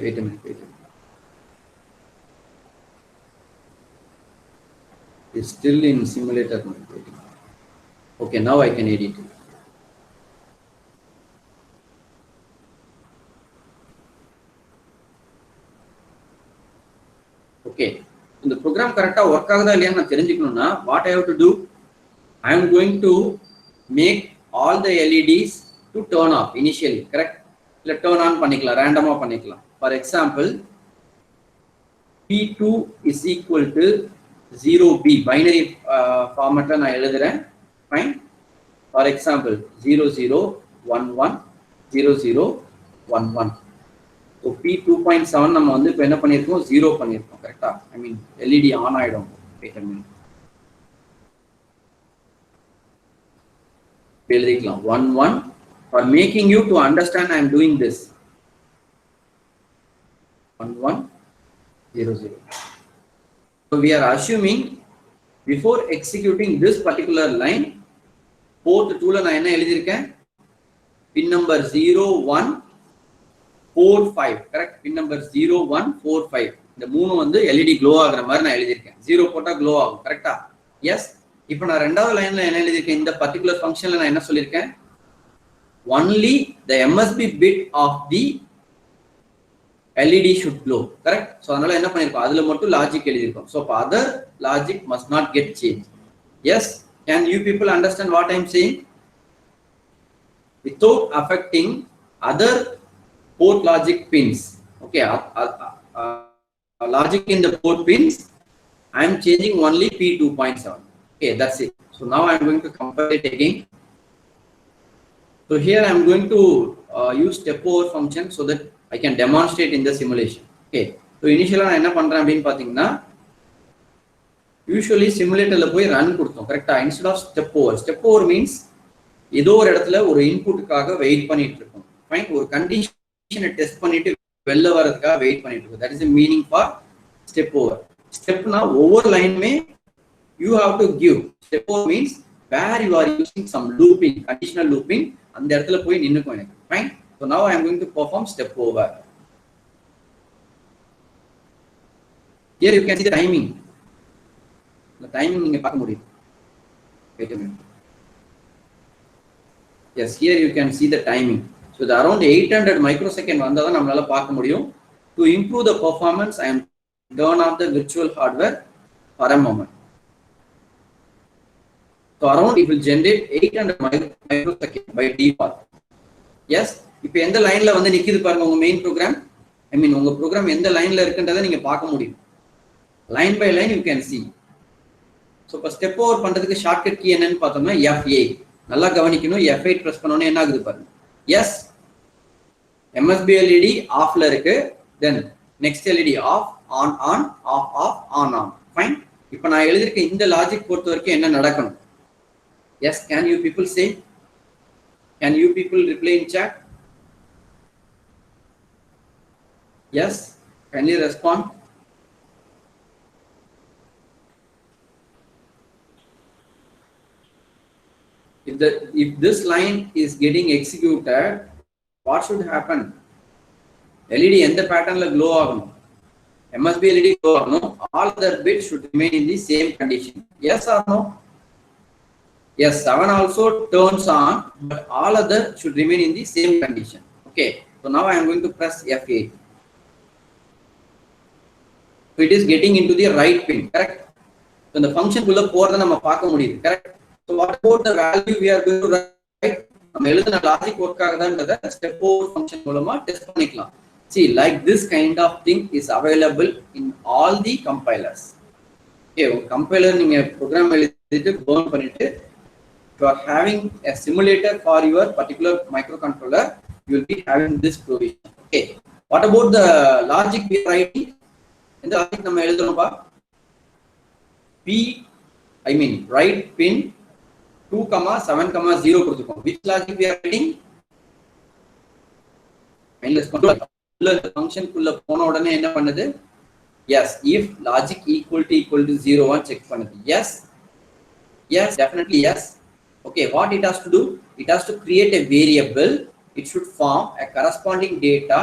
Wait a minute. It's still in simulator mode. Okay, now I can edit it. கரெக்டா ஒர்க் ஆகுதா இல்லையான்னு நான் தெரிஞ்சுக்கணும்னா what I have to do, I am going to make all the LEDs to turn off initially, correct? இல்ல turn on பண்ணிக்கலாம், ரேண்டமா பண்ணிக்கலாம். For example, P2 is equal to 0B binary formatல நான் எழுதுறேன். Fine. For example, 0011 0011. So P2.7 நம்ம வந்து இப்போ என்ன பண்ணியிருக்கோம், 0 பண்ணியிருக்கோம், கரெக்டா? I mean LED ஆன் ஆயிடும். Wait a minute. எழுதிக்கலாம் 11 for making you to understand I am doing this. 1100. So we are assuming before executing this particular line, port 2 la na enna eludhirukken, pin number 0145, correct? Pin number 0145 இந்த மூணு வந்து LED glow ஆகுற மாதிரி நான் எழுதிருக்கேன். 0 போட்டா glow ஆகும், கரெக்ட்டா? S. இப்போ நான் ரெண்டாவது லைன்ல என்ன எழுதிருக்கேன், இந்த பர்టిక్యులர் ஃபங்க்ஷன்ல நான் என்ன சொல்லிருக்கேன், only the MSB bit of the LED should glow, correct? So அதனால என்ன பண்ணிருக்கோம், அதுல மட்டும் logic எழுதிருக்கோம். So other logic must not get changed. Yes, can you people understand what I am saying? Without affecting other port logic pins, okay, logic in the port pins, I am changing only P2.7. Okay, that's it. So now I am going to compile it again. So here I am going to use step over function so that I can demonstrate in the simulation. Okay. So initially நான் என்ன பண்றேன் அப்படினு பாத்தீங்கன்னா, usually simulator ல போய் run கொடுத்தோம், கரெக்ட்டா? Instead of step over means ஏதோ ஒரு இடத்துல ஒரு இன்புட்டுக்காக வெயிட் பண்ணிட்டு இருக்கோம். ஃபைன், ஒரு கண்டிஷனை டெஸ்ட் பண்ணிட்டு வெளில வரதுக்காக வெயிட் பண்ணிட்டு இருக்கோம். That is the meaning for step over. Stepனா ஒவ்வொரு லைனுமே you have to give. Step over means where you are using some looping, conditional looping, அந்த இடத்துல போய் நின்னுக்கும் எனக்கு. Fine. So now I am going to perform step over. Here you can see the timing. The timing நீங்க பார்க்க முடியும். Wait a minute. Yes, here you can see the timing. So the around 800 microsecond வந்தா தான் நம்மளால பார்க்க முடியும். To improve the performance, I am turn off the virtual hardware for a moment. So around it will generate 800 microsecond by default. Yes, இப்போ எந்த லைன்ல வந்து நிக்குது பாருங்க உங்க மெயின் ப்ரோக்ராம். ஐ மீன் உங்க ப்ரோக்ராம் எந்த லைன்ல இருக்குன்றதை நீங்க பார்க்க முடியும். Line by line you can see. So இப்போ ஸ்டெப் ஓவர் பண்றதுக்கு ஷார்ட்கட் கீ என்னன்னு பார்த்தோம்னா F8. நல்லா கவனிக்கணும், F8 பிரஸ் பண்ணோன்னே என்ன ஆகுது பாருங்க. எஸ், MSB LED ஆஃப்ல இருக்கு. Then next LED off, on on, off off, on on. Fine. இப்போ நான் எழுதிருக்க இந்த லாஜிக் பொறுத்த வரைக்கும் என்ன நடக்கணும்? Yes, can you people say? Can you people reply in chat? Yes, can you respond? If this line is getting executed, what should happen? LED எந்த பேட்டர்ன்ல glow ஆகணும்? MSB LED glow ஆகணும். All other bits should remain in the same condition. Yes or no? Yes, 7 also turns on, but all other should remain in the same condition. Okay, so now I am going to press F8. So it is getting into the right pin, correct? So the function kulla போறத நம்ம பார்க்க முடியுது, correct? So what about the value we are going to write? நம்ம எழுதுன logic work ஆகுதான்றத step over function மூலமா test பண்ணிக்கலாம். See, like this kind of thing is available in all the compilers. Okay, ஒரு கம்பைலர் நீங்க program எழுதிட்டு burn பண்ணிட்டு you are having a simulator for your particular microcontroller, you will be having this provision. Okay, what about the logic we are writing? In the logic நம்ம எழுதணும்பா, I mean write pin 2,7,0 கொடுத்துக்கோம். Which logic we are writing? Mindless control. function குள்ள போன உடனே என்ன பண்ணுது? Yes, if logic equal to 0 1 check பண்ணுது. Yes, definitely yes. Okay, what it has to do? It has to create a variable. It should form a corresponding data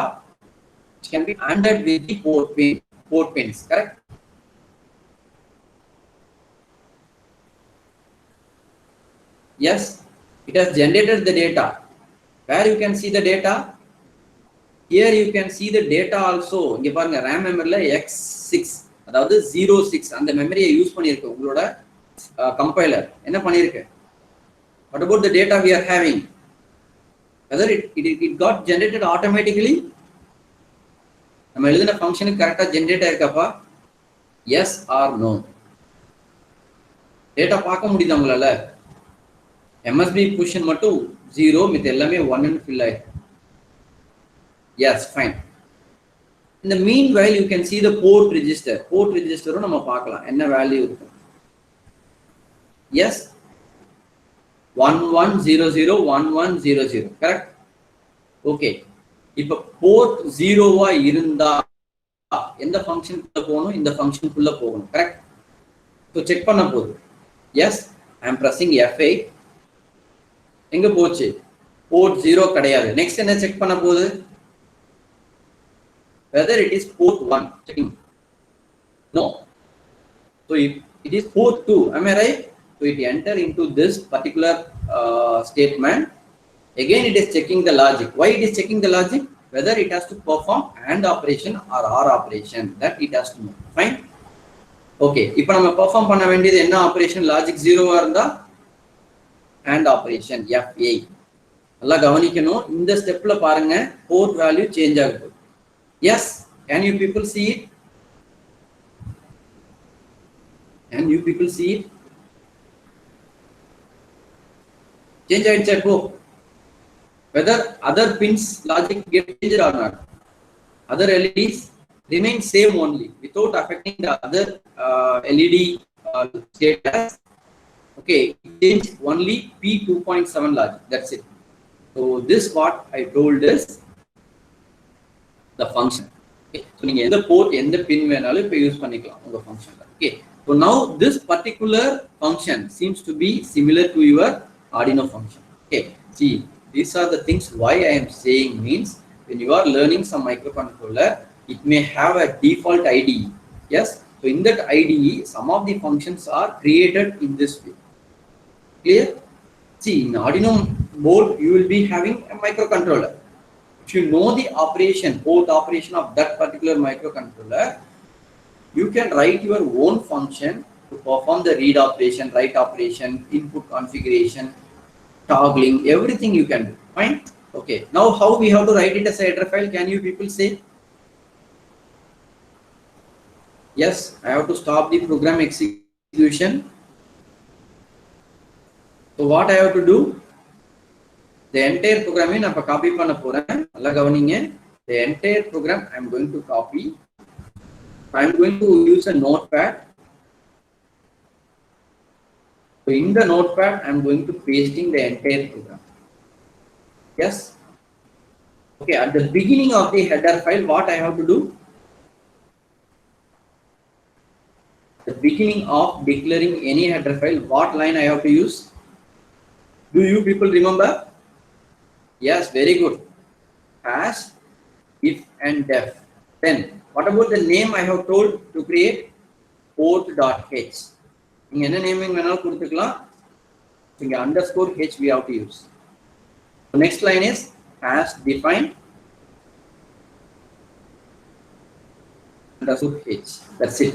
which can be ANDed with the port pins, correct? Yes, it has generated the data. Where you can see the data? Here you can see the data also. இங்க பாருங்க RAM memory ல X6, அதாவது 06 அந்த மெமரியை use பண்ணியிருக்கு உங்களோட compiler என்ன பண்ணியிருக்கு. What about the data we are having? Whether it got generated automatically? நம்ம எழுதின ஃபங்க்ஷனுக்கு கரெக்டா ஜெனரேட் ஆயிருக்காப்பா? Yes or no? டேட்டா பார்க்க முடியுது உங்களால? எம்எஸ்பி பொசிஷன் மட்டும் 0, மித்த எல்லாமே 1 ன்னு ஃபில் ஆயிருக்கு. Yes, fine. In the meanwhile, you can see the port register. Port register நம்ம பார்க்கலாம் என்ன வேல்யூ இருக்கு. Yes, 1100 1100, correct? Okay. இப்ப port 0-வா இருந்தா எந்த ஃபங்க்ஷனுக்குள்ள போகணும், இந்த ஃபங்க்ஷனுக்குள்ள போகணும், கரெக்ட்? ஸோ செக் பண்ண போகுது. Yes, I am pressing F8. எங்க போச்சு? port 0 கிடையாது. நெக்ஸ்ட் என்ன செக் பண்ண போகுது? Whether it is port 1, checking. No. So if it is port 2, am I right? So it enter into this particular statement. Again, it is checking the logic. Why it is checking the logic? Whether it has to perform AND operation or OR operation. That it has to know. Fine. Okay. இப்போ நம்ம perform பண்ண வேண்டியது என்ன operation? Logic 0-வா இருந்தா AND operation F8. நல்லா கவனிக்கணும். இந்த ஸ்டெப்ல பாருங்க port value சேஞ்ச் ஆகுது. Yes, can you people see it? Can you people see it? Change ஆயிடுச்சா இப்போ? Whether other pins logic get changed or not. Other LEDs remain same only without affecting the other LED status. Okay, change only P2.7 logic. That's it. So this what I told is the function. Okay, so நீங்க எந்த board எந்த பின் வேணாலும் இப்ப use பண்ணிக்கலாம் உங்க ஃபங்க்ஷன்ல. Okay, so now this particular function seems to be similar to your Arduino function. Okay, see, these are the things why I am saying means when you are learning some microcontroller, it may have a default IDE. Yes, so in that IDE, some of the functions are created in this way. Clear? See, in Arduino board, you will be having a microcontroller. If you know the operation, port operation of that particular microcontroller, you can write your own function to perform the read operation, write operation, input configuration, toggling, everything you can do. Fine? Okay. Now, how we have to write it as a header file? Can you people say? Yes, I have to stop the program execution. So, what I have to do? The entire program I am copy panna poren. Alla gavaninga. The entire program I am going to copy. I am going to use a notepad. So in the notepad, I am going to pasting the entire program. Yes. Okay. At the beginning of the header file, what I have to do? The beginning of declaring any header file, what line I have to use? Do you people remember? Yes, very good. Hash, if and def. Then, what about the name I have told to create? Port.h. You can naming underscore h we have to use. The next line is hash define underscore h. That's it.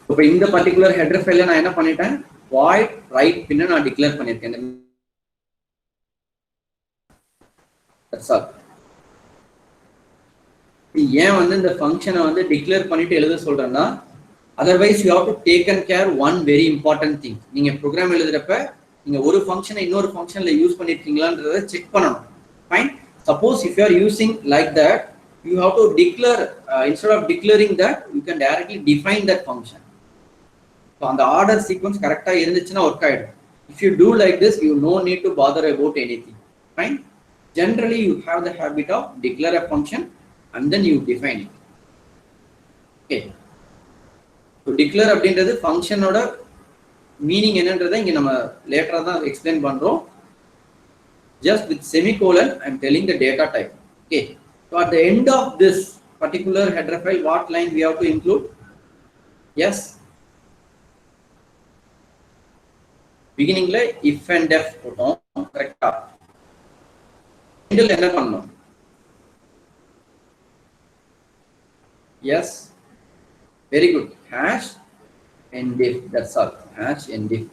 So in the particular header file, I have done void write pin and declare pannirken. That's all. ஏன் வந்து இந்த ஃபங்க்ஷனை வந்து declare பண்ணிட்டு எழுத சொல்றேன்னா, otherwise you have to taken care one very important thing. நீங்க program எழுதுறப்ப நீங்க ஒரு ஃபங்க்ஷனை இன்னொரு ஃபங்க்ஷன்ல யூஸ் பண்ணிருக்கீங்களான்றதை செக் பண்ணணும். Fine. Suppose if you are using like that, you have to declare instead of declaring that, you can directly define that function. So அந்த order sequence கரெக்டா இருந்துச்சுன்னா ஒர்க் ஆயிடும். If you do like this, you no need to bother about anything. Fine. Generally, you have the habit of declare a function and then you define it. Okay. So declare அப்படின்றது ஃபங்க்ஷனோட meaning என்னன்றதை இங்க நம்ம லேட்டரா தான் explain பண்றோம். Just with semicolon, I am telling the data type. Okay. So at the end of this particular header file, what line we have to include? Yes. Beginning la if and def போட்டோம். கரெக்ட்டா? எண்டில் என்ன பண்ணணும்? Yes. Very good. Hash and diff. That's all. Hash and diff.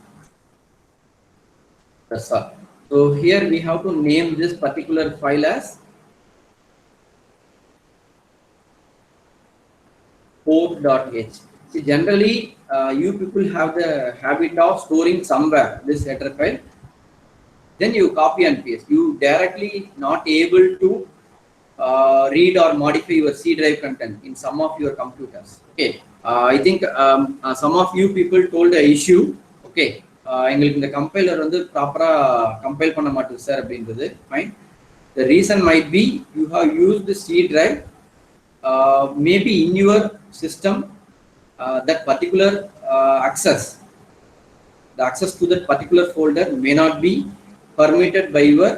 That's all. So here we have to name this particular file as port.h. See, generally, you people have the habit of storing somewhere this header file. Then you copy and paste. You directly not able to read or modify your C drive content in some of your computers. Okay. I think some of you people told the issue. Okay. எங்களுக்கு இந்த compiler வந்து ப்ராப்பரா compile பண்ண மாட்டேங்குது sir அப்படின்றது fine. The reason might be you have used the C drive. Maybe in your system that particular access, the access to that particular folder may not be permitted by your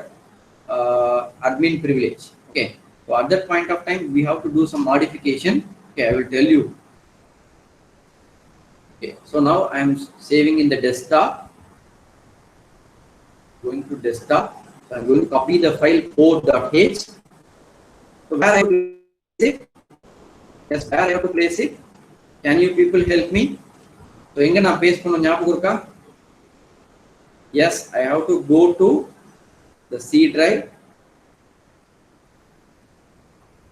admin privilege. Okay, so at that point of time we have to do some modification. Okay, I will tell you. Okay, so now I am saving in the desktop. Going to desktop, so I am going to copy the file port.h. So where I have to place it? Yes, where I have to place it? Can you people help me? So enga na paste panna nyapugam iruka? Yes, I have to go to the C drive.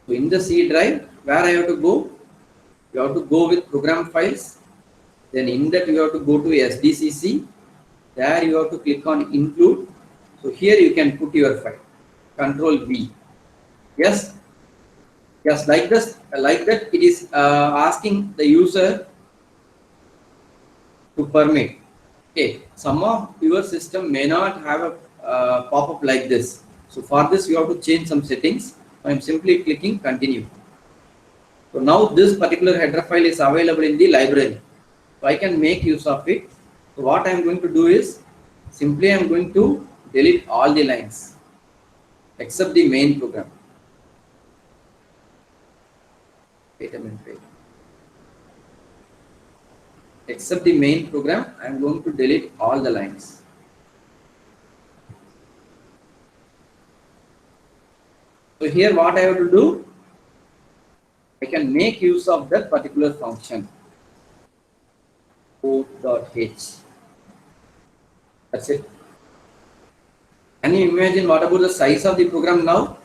So in the C drive, where I have to go? You have to go with program files. Then in that you have to go to SDCC. There you have to click on include. So here you can put your file. Control V. Yes. Yes, like this, like that. It is asking the user to permit. Okay, some of your system may not have a pop-up like this. So for this you have to change some settings. I am simply clicking continue. So now this particular header file is available in the library. So I can make use of it. So what I am going to do is simply I am going to delete all the lines except the main program. Wait a minute. Wait. Except the main program, I am going to delete all the lines. So here what I have to do, I can make use of that particular function port.h. That's it. Can you imagine what about the size of the program now?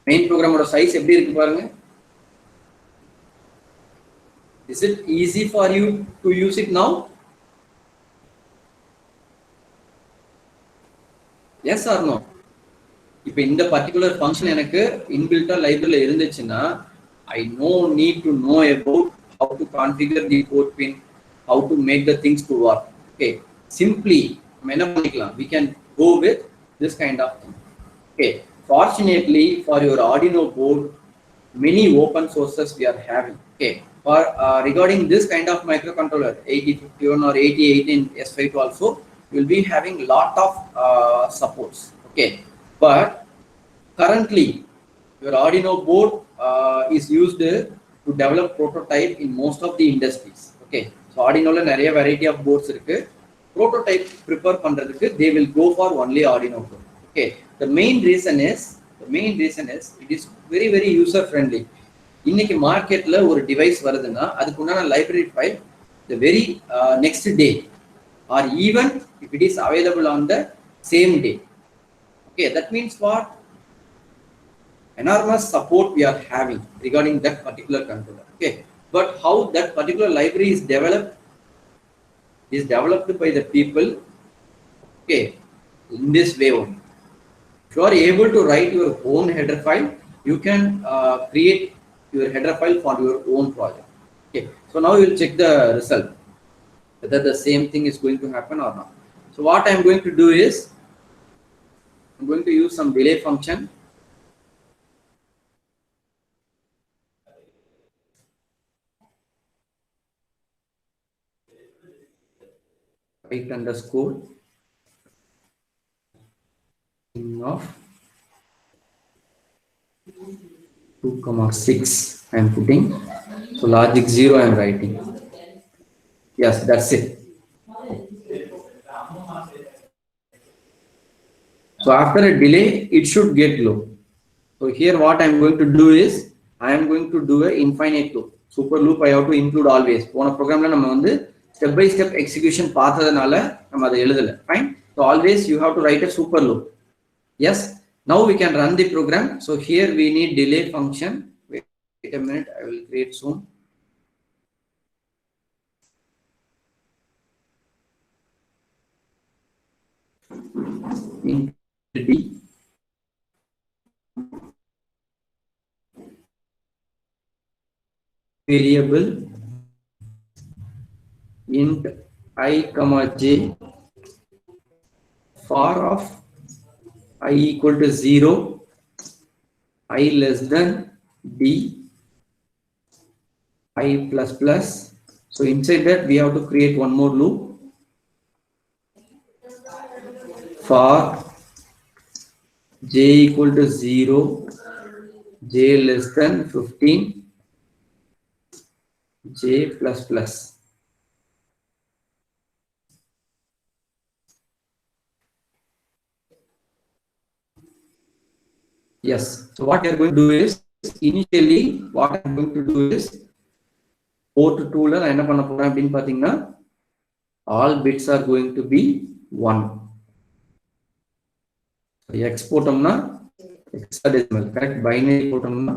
Main program oda size eppadi irukku parunga. Is it easy for you to use it now? Yes or no? If in the particular function enakku inbuilt library la irundhuchina, I no need to know about how to configure the port pin, how to make the things to work. Okay, simply we can go with this kind of thing. Okay, fortunately for your Arduino board, many open sources we are having. Okay, for regarding this kind of microcontroller 8051 or 8018 S5 also, you will be having lot of supports. Okay, but currently your Arduino board is used to develop prototype in most of the industries. Okay, so Arduino la nariya variety of boards irukku. Prototype prepare பண்றதுக்கு they will go for only Arduino board. Okay, the main reason is it is very user friendly. இன்னைக்கு மார்க்கெட்ல ஒரு device வருதுன்னா அதுக்கு உண்டான library file the very next day or even if it is available on the same day. Okay, that means what? Enormous support we are having regarding that particular controller. Okay, but how that particular library is developed by the people, okay, in this way only. If you are able to write your own header file, you can create your header file for your own project. Okay, so now you will check the result whether the same thing is going to happen or not. So what I am going to do is I am going to use some delay function. Write underscore of 2,6 I am putting. So logic 0 I am writing. Yes, that's it. So after a delay, it should get low. So here what I am going to do is I am going to do a infinite loop. Super loop I have to include always. போன ப்ரோக்ராம்ல நம்ம வந்து step by step execution பார்த்ததனால நம்ம அதை எழுதல. Fine. So always you have to write a super loop. Yes. Now we can run the program. So here we need delay function. Wait a minute. I will create soon. Int d variable int I comma j for of I equal to 0, I less than d, I plus plus. So inside that we have to create one more loop for j equal to 0, j less than 15, j plus plus. Yes. So what we are going to do is, initially what I am going to do is, port 2 la enna panna poren appdin pathina, all bits are going to be 1. So x போட்டோம்னா hexadecimal, correct? Binary போட்டோம்னா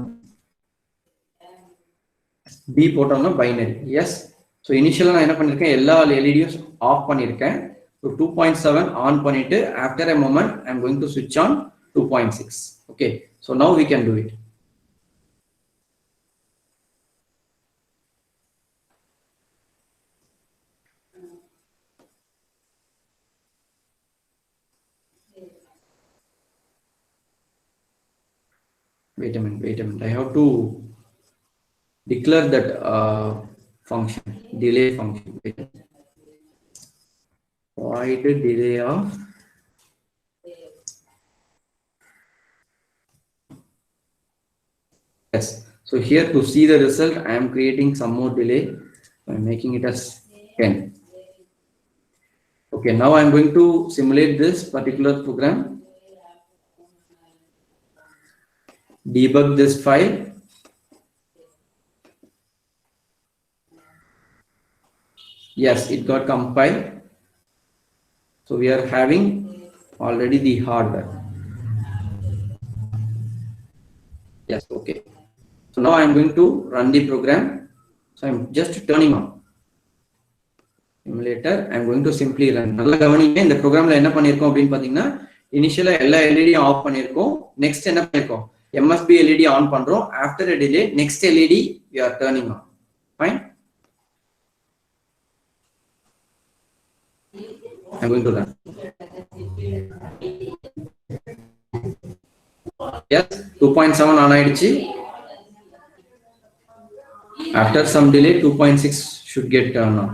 b போட்டோம்னா binary. Yes. So initially நான் என்ன பண்ணிருக்கேன், எல்லா LEDs of பண்ணிருக்கேன். So 2.7 on பண்ணிட்டு after a moment I am going to switch on 2.6. Okay. So now we can do it. Wait a minute. I have to declare that function, delay function. Wait a minute. Void delay of yes. So here to see the result, I am creating some more delay. I am making it as 10. Okay, now I am going to simulate this particular program. Debug this file. Yes, it got compiled. So we are having already the hardware. Yes, okay. So now I am going to run the program. So I am just turning on simulator. I am going to simply run. நல்லா கவனிங்க, இந்த ப்ரோக்ராம்ல என்ன பண்ணிருக்கோம் அப்படினு பாத்தீங்கன்னா, இனிஷியலா எல்லா LED ஆஃப் பண்ணிருக்கோம். நெக்ஸ்ட் என்ன பண்ணிருக்கோம், MSB LED ஆன் பண்றோம். After a delay, next LED we are turning on. Fine. I'm going to run. Yes, 2.7 on ஆயிடுச்சு. After some delay, 2.6 should get turned on.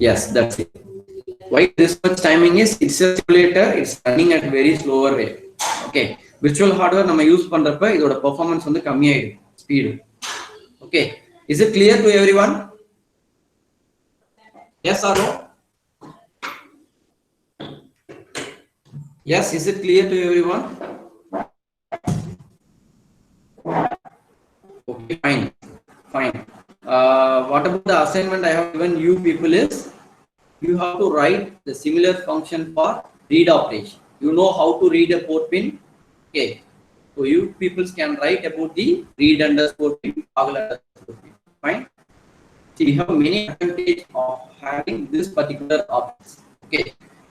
Yes, that's it. Why this much timing is, it's a simulator, it's running at very slower rate. Okay, virtual hardware நம்ம use பண்றப்ப இதோட performance வந்து கம்மியாயிடும், speed. Okay, is it clear to everyone? Yes or no? Yes, is it clear to everyone? Okay, fine. What about the assignment I have given you people is, you have to write the similar function for read operation. You know how to read a port pin. Okay, so you people can write about the read underscore pin, toggle underscore pin. Fine. See, we have many advantages of having this particular options. Okay,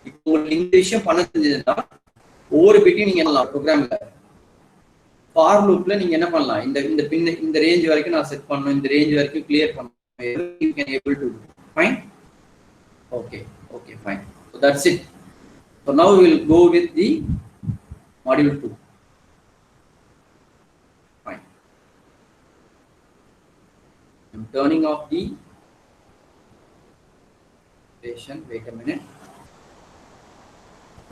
இப்போ உங்களுக்கு இந்த விஷயம் பண்ண தெரிஞ்சதுன்னா ஒவ்வொரு பிட்டையும் நீங்க என்ன ப்ரோக்ராம்ல ஃபார் லூப்ல நீங்க என்ன பண்ணலாம், இந்த பின் இந்த ரேஞ்ச் வரைக்கும் நான் செட் பண்ணனும், இந்த ரேஞ்ச் வரைக்கும் கிளியர் பண்ணனும், you can able to do. Fine. Okay, fine. So that's it. So now we will go with the module 2. Fine. I'm turning off the station. Wait a minute.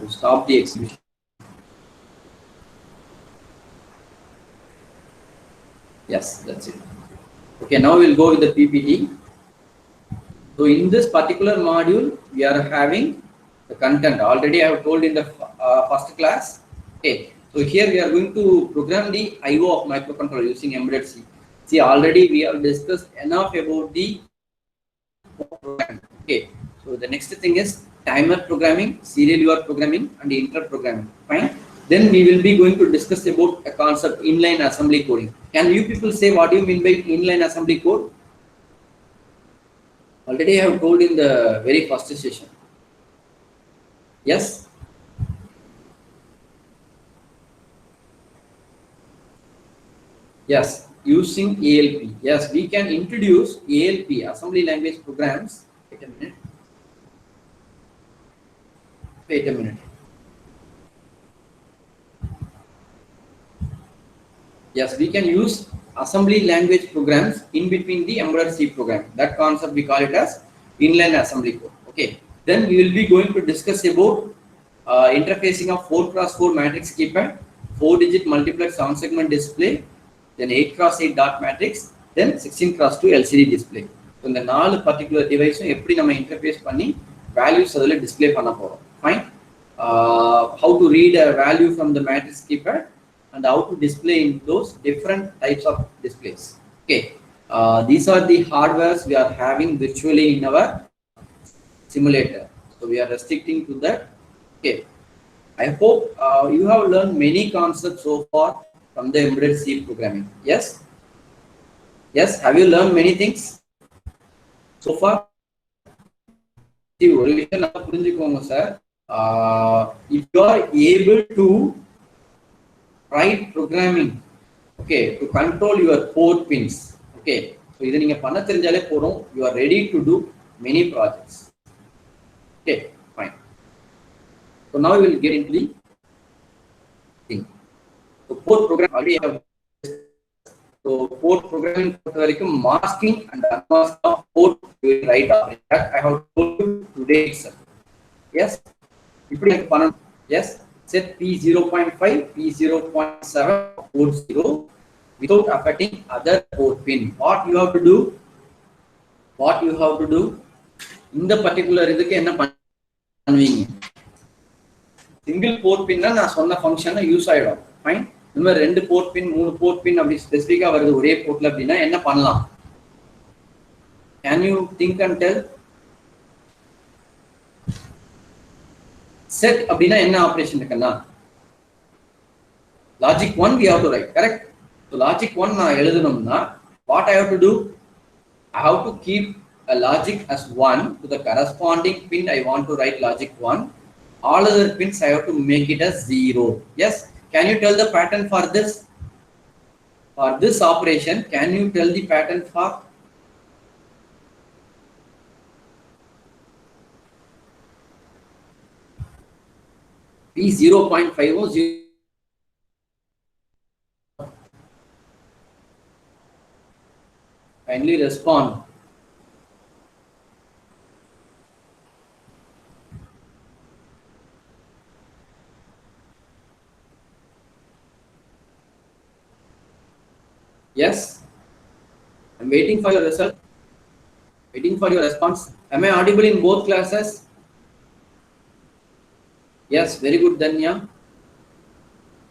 To stop the execution. Yes, that's it. Okay, now we'll go with the PPT. So in this particular module, we are having the content. Already I have told in the first class. Okay, So here we are going to program the I/O of microcontroller using embedded C. See, already we have discussed enough about the programming. Okay. So the next thing is timer programming, serial UART programming, and the interrupt programming. Fine. Then we will be going to discuss about a concept inline assembly coding. Can you people say what do you mean by inline assembly code? Already I have told in the very first session. Yes. Yes, using ALP. Yes, we can introduce ALP, assembly language programs. Wait a minute. Wait a minute. Yes, we can use assembly language programs in between the embedded C program. That concept we call it as inline assembly code. Okay. Then we will be going to discuss about interfacing of 4x4 matrix keypad, 4-digit multiplex 7-segment display, then 8x8 dot matrix, then 16x2 LCD display. So இந்த நாலு particular device எப்படி நம்ம interface பண்ணி values அதில் display பண்ண போறோம். Fine. How to read a value from the matrix keypad and how to display in those different types of displays. Okay. These are the hardwares we are having virtually in our simulator. So we are restricting to that. Okay. I hope you have learned many concepts so far from the embedded C programming. Yes? Yes, have you learned many things so far? See, ஒரு விஷயம் நல்லா புரிஞ்சுக்கோங்க sir. If you are able to write programming, okay, to control your port pins, okay, so இதை நீங்க பண்ண தெரிஞ்சாலே போதும், you are ready to do many projects. Okay, fine. So now we will get into the thing. So port program already have. So port programming masking and unmasking of port will write off. That I have told you today itself. Yes. Yes. Set P0.5, P0.7 port 0 without affecting other port pin. What you have to do? What you have to do? In the particular இதுக்கு என்ன பண்ணுவீங்க? Single port pin na நான் சொன்ன function use ஆயிடும். Fine. இந்த ரெண்டு port pin 3 port pin அப்படி ஸ்பெசிஃபிக்கா வருது ஒரே போர்ட்ல அப்படின்னா என்ன பண்ணலாம்? Can you think and tell? Set அப்படின்னா என்ன ஆபரேஷன் இருக்குன்னா logic 1 we have to write, correct? So logic 1 நான் எழுதணும்னா what I have to do? I have to keep a logic as 1 to the corresponding pin I want to write logic 1. All other pins I have to make it as 0. Yes. Can you tell the pattern for this? For this operation, can you tell the pattern for? P0.5 or 0. Kindly respond. Yes, I'm waiting for your result. Waiting for your response. Am I audible in both classes? Yes, very good, Danya.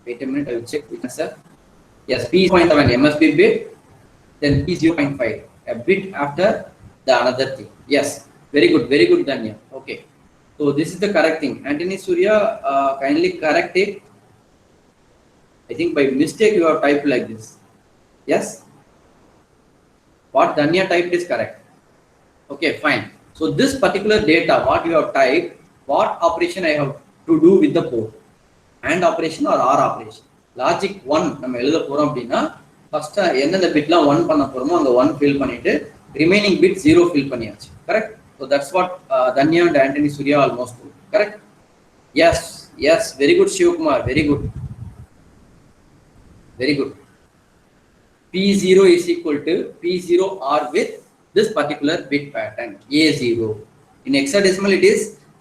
Wait a minute, I will check with answer. Yes, P0.7 MSB bit, then P0.5, a bit after the another thing. Yes, very good, Danya. Okay, so this is the correct thing. Antony Surya, kindly correct it. I think by mistake you have typed like this. Yes, what Danya typed is correct. Okay, fine. So this particular data, what you have typed, what operation I have to do with the port? AND operation or OR operation? Logic 1 நம்ம எழுத போறோம் அப்படின்னா first எந்தெந்த பிட்லாம் 1 பண்ண போறோமோ அந்த 1 fill பண்ணிட்டு remaining bit 0 fill பண்ணியாச்சு. Correct? So that's what Danya and Antony Surya almost do. Correct? Yes, very good, Shivkumar, very good. P0 is equal to P0 OR with this particular bit pattern A0. In hexadecimal it is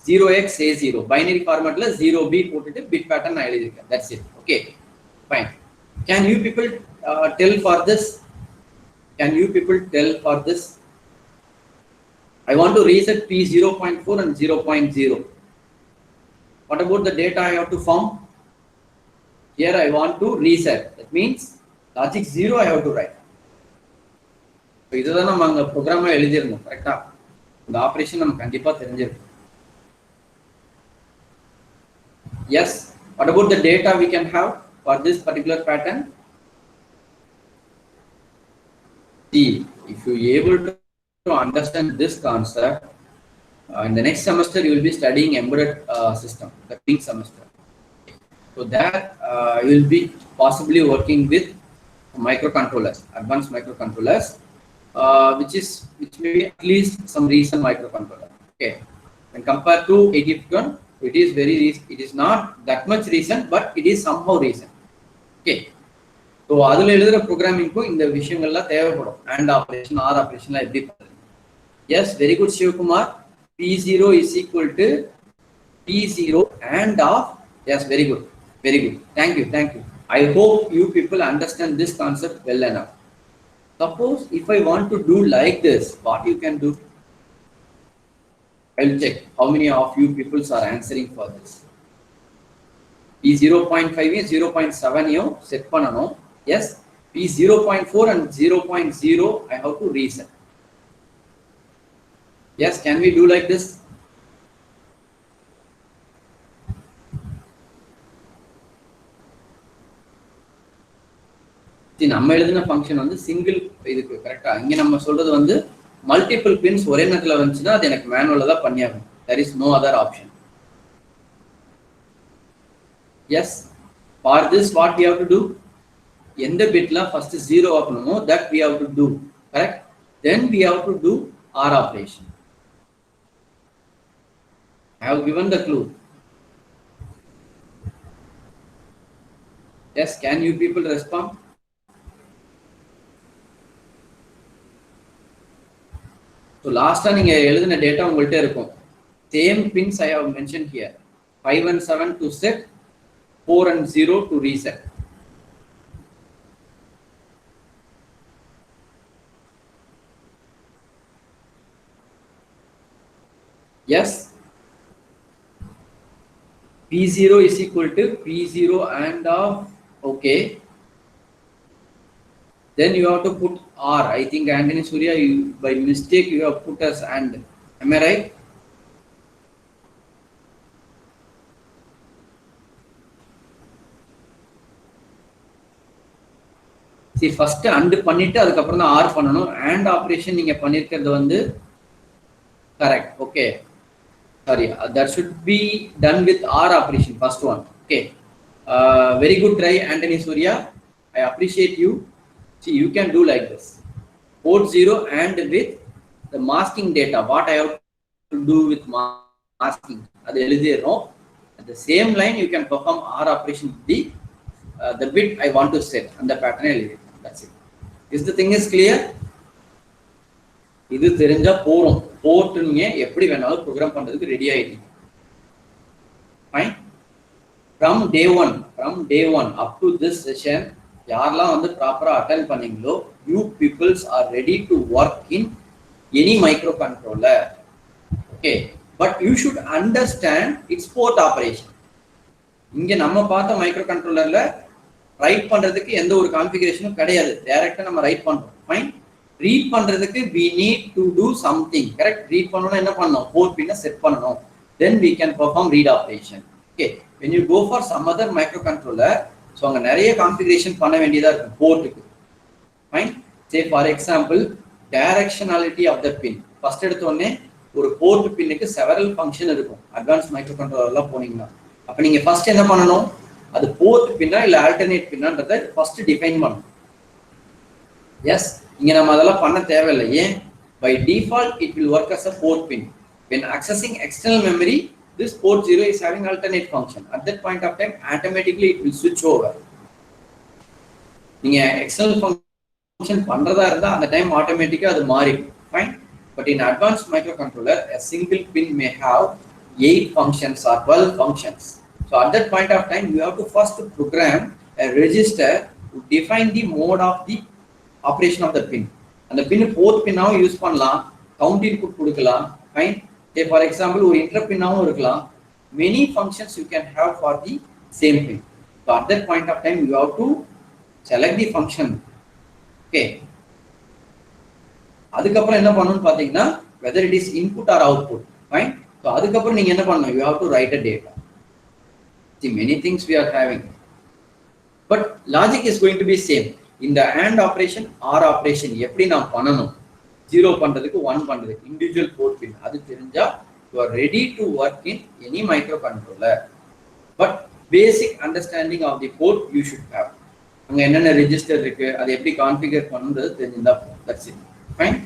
0x A0. Binary format la 0B போட்டுட்டு bit pattern நான் எழுதிருக்கேன். That's it. Okay, fine. Can you people tell for this? I want to reset P0.4 and 0.0. What about the data I have to form? Here I want to reset. That means logic 0 I have to write. So இதுதான் நம்ம அங்க ப்ரோக்ராமா எழுதிரணும் கரெக்ட்டா. இந்த operation நம்ம கண்டிப்பா தெரிஞ்சிருக்கும். Yes, what about the data we can have for this particular pattern? See, if you are able to understand this concept, in the next semester you will be studying embedded system, the pink semester. So that you will be possibly working with microcontrollers, advanced microcontrollers, which may be at least some recent microcontroller. Okay, when compared to 8051, it is very it is not that much recent, but it is somehow recent. Okay, so அதுல எழுதுற ப்ரோக்ராமிங்க்கும் இந்த விஷயங்கள்லாம் தேவைப்படும். AND operation, OR ஆபரேஷன்லாம் எப்படி பண்ணுறது? Yes, very good Shivakumar. P0 is equal to P0 and of. Yes, very good, very good. Thank you, thank you. I hope you people understand this concept well enough. Suppose if I want to do like this, what you can do? I will check how many of you people are answering for this. P0.5 is 0.7 set பண்ணனும். Yes, P0.4 and 0.0 I have to reset. Yes, can we do like this? See, நம்ம எழுதின function வந்து single இதுக்கு கரெக்ட்டா. இங்க நம்ம சொல்றது வந்து மல்டிபிள் பின்ஸ் ஒரே நேரத்துல வந்துச்சுனா அது எனக்கு மேனுவலா தான் பண்ணியாகணும். There is no other option. Yes, for this what we have to do? எந்த பிட்ல first 0 ஆக்கணுமோ that we have to do, correct? Then we have to do OR operation. I have given the clue. Yes, can you people respond? So last time நீங்க எழுதின data உங்கள்ட்ட இருக்கும். Same pins I have mentioned here. 5 and 7 to set, 4 and 0 to reset. Yes, P0 is equal to P0 and of. Okay, then you have to put R. I think Anthony Surya, you, by mistake you have put as and. Am I right? See, first and பண்ணிட்டு அதுக்கு அப்புறம் தான் R பண்ணனும். And operation நீங்க பண்ணிருக்கிறது வந்து correct. Okay, sorry, that should be done with OR operation, first one. Okay, very good try Anthony Surya, I appreciate you. See, you can do like this. Port 0 and with the masking data, what I have to do with masking, அது எழுதிறோம். At the same line you can perform OR operation with the bit I want to set and the pattern எழுதி. That's it. Is the thing is clear? இது தெரிஞ்சா போறோம். Board நீங்க எப்படி வேணாலும் program பண்றதுக்கு ready ஆயிட்டீங்க. Fine. From day one up to this session, யாரெல்லாம் வந்து ப்ராப்பரா அட்டெண்ட் பண்ணீங்களோ, you peoples are ready to work in any microcontroller. Okay, but you should understand its port operation. இங்க நம்ம பார்த்த மைக்ரோகண்ட்ரோலர்ல ரைட் பண்றதுக்கு எந்த ஒரு கான்ஃபிகரேஷனும் கிடையாது. டைரக்ட்டா நம்ம ரைட் பண்றோம். ஃபைன். ரீட் பண்றதுக்கு we need to do something. Correct. Read பண்ணனும்னா என்ன பண்ணனும்? போர்ட் பின்ன செட் பண்ணனும். Then we can perform read operation. Okay, when you go for some other microcontroller, so அங்க நிறைய கான்ஃபிகரேஷன் பண்ண வேண்டியதா இருக்கு போர்ட்டுக்கு. Fine. say for example directionality of the pin. First எடுத்த உடனே ஒரு போர்ட் பின்னுக்கு several function இருக்கும். அட்வான்ஸ் மைக்ரோகண்ட்ரோலர்ல போனீங்கன்னா அப்ப நீங்க ஃபர்ஸ்ட் என்ன பண்ணனும்? அது போர்ட் பின்னா இல்ல ஆல்டர்னேட் பின்னான்றதை ஃபர்ஸ்ட் டிஃபைன் பண்ணனும். எஸ், இங்க நம்ம அதெல்லாம் பண்ண தேவையில்லை. ஏன்? by default it will work as a port pin. When accessing external memory, this port 0 is having alternate function. At that point of time automatically it will switch over. நீங்க external function பண்றதா இருந்தா அந்த time ஆட்டோமேட்டிக்கா அது மாறிடும். fine. But in advanced microcontroller a single pin may have 8 functions or 12 functions. So at that point of time you have to first program a register to define the mode of the operation of the pin. And the pin port pin-ஆவும் use பண்ணலாம், count input கொடுக்கலாம். fine. Say for example ஒரு interrupt pin-ஆவும் இருக்கலாம். Many functions you can have for the same pin. So at that point of time, you have to select the function. Okay. அதுக்கப்புறம் என்ன பண்ணணும்னு பாத்தீங்கன்னா whether it is input or output. Fine. So அதுக்கப்புறம் நீங்க என்ன பண்ணணும்? You have to write a data. See, many things we are having. But logic is going to be same. In the AND operation, OR operation, எப்படி நான் பண்ணணும்? 0 பண்றதுக்கு 1 பண்றதுக்கு individual port pin. அது தெரிஞ்சா you are ready to work in any microcontroller. But basic understanding of the port you should have. அங்க என்னென்ன register இருக்கு, அதை எப்படி கான்ஃபிகர் பண்ணுறது தெரிஞ்சிருந்தா that's it. Fine.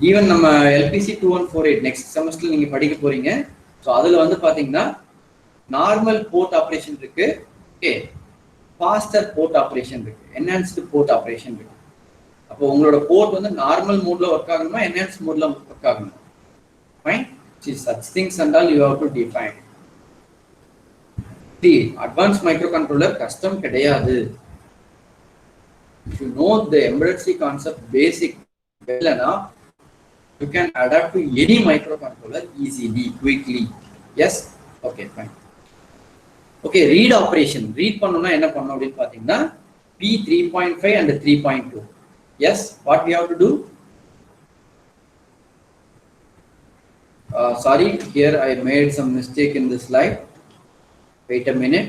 Even நம்ம LPC 2148 next semester நீங்க படிக்க போறீங்க. ஸோ அதுல வந்து பாத்தீங்கன்னா நார்மல் போர்ட் ஆப்ரேஷன் இருக்கு, ஓகே, ஃபாஸ்டர் போர்ட் ஆப்ரேஷன் இருக்கு, என்ஹான்ஸ்டு போர்ட் ஆப்ரேஷன் இருக்கு. அப்போ உங்களோட போர்ட் வந்து நார்மல் மோட்ல ஒர்க் ஆகணுமா, என்ஹான்ஸ் மோட்ல ஒர்க் ஆகணுமா? Fine. such things and all you have to define. See, advanced microcontroller custom கிடையாது. If you know the embedded C concept basic well enough, you can adapt to any microcontroller easily, quickly. Yes? Okay, fine. Okay, read operation. Read பண்ணனும்னா என்ன பண்ணனும் அப்படினு பாத்தீங்கன்னா P3.5 and 3.2. Yes, what we have to do? Sorry, here I made some mistake in this slide. Wait a minute.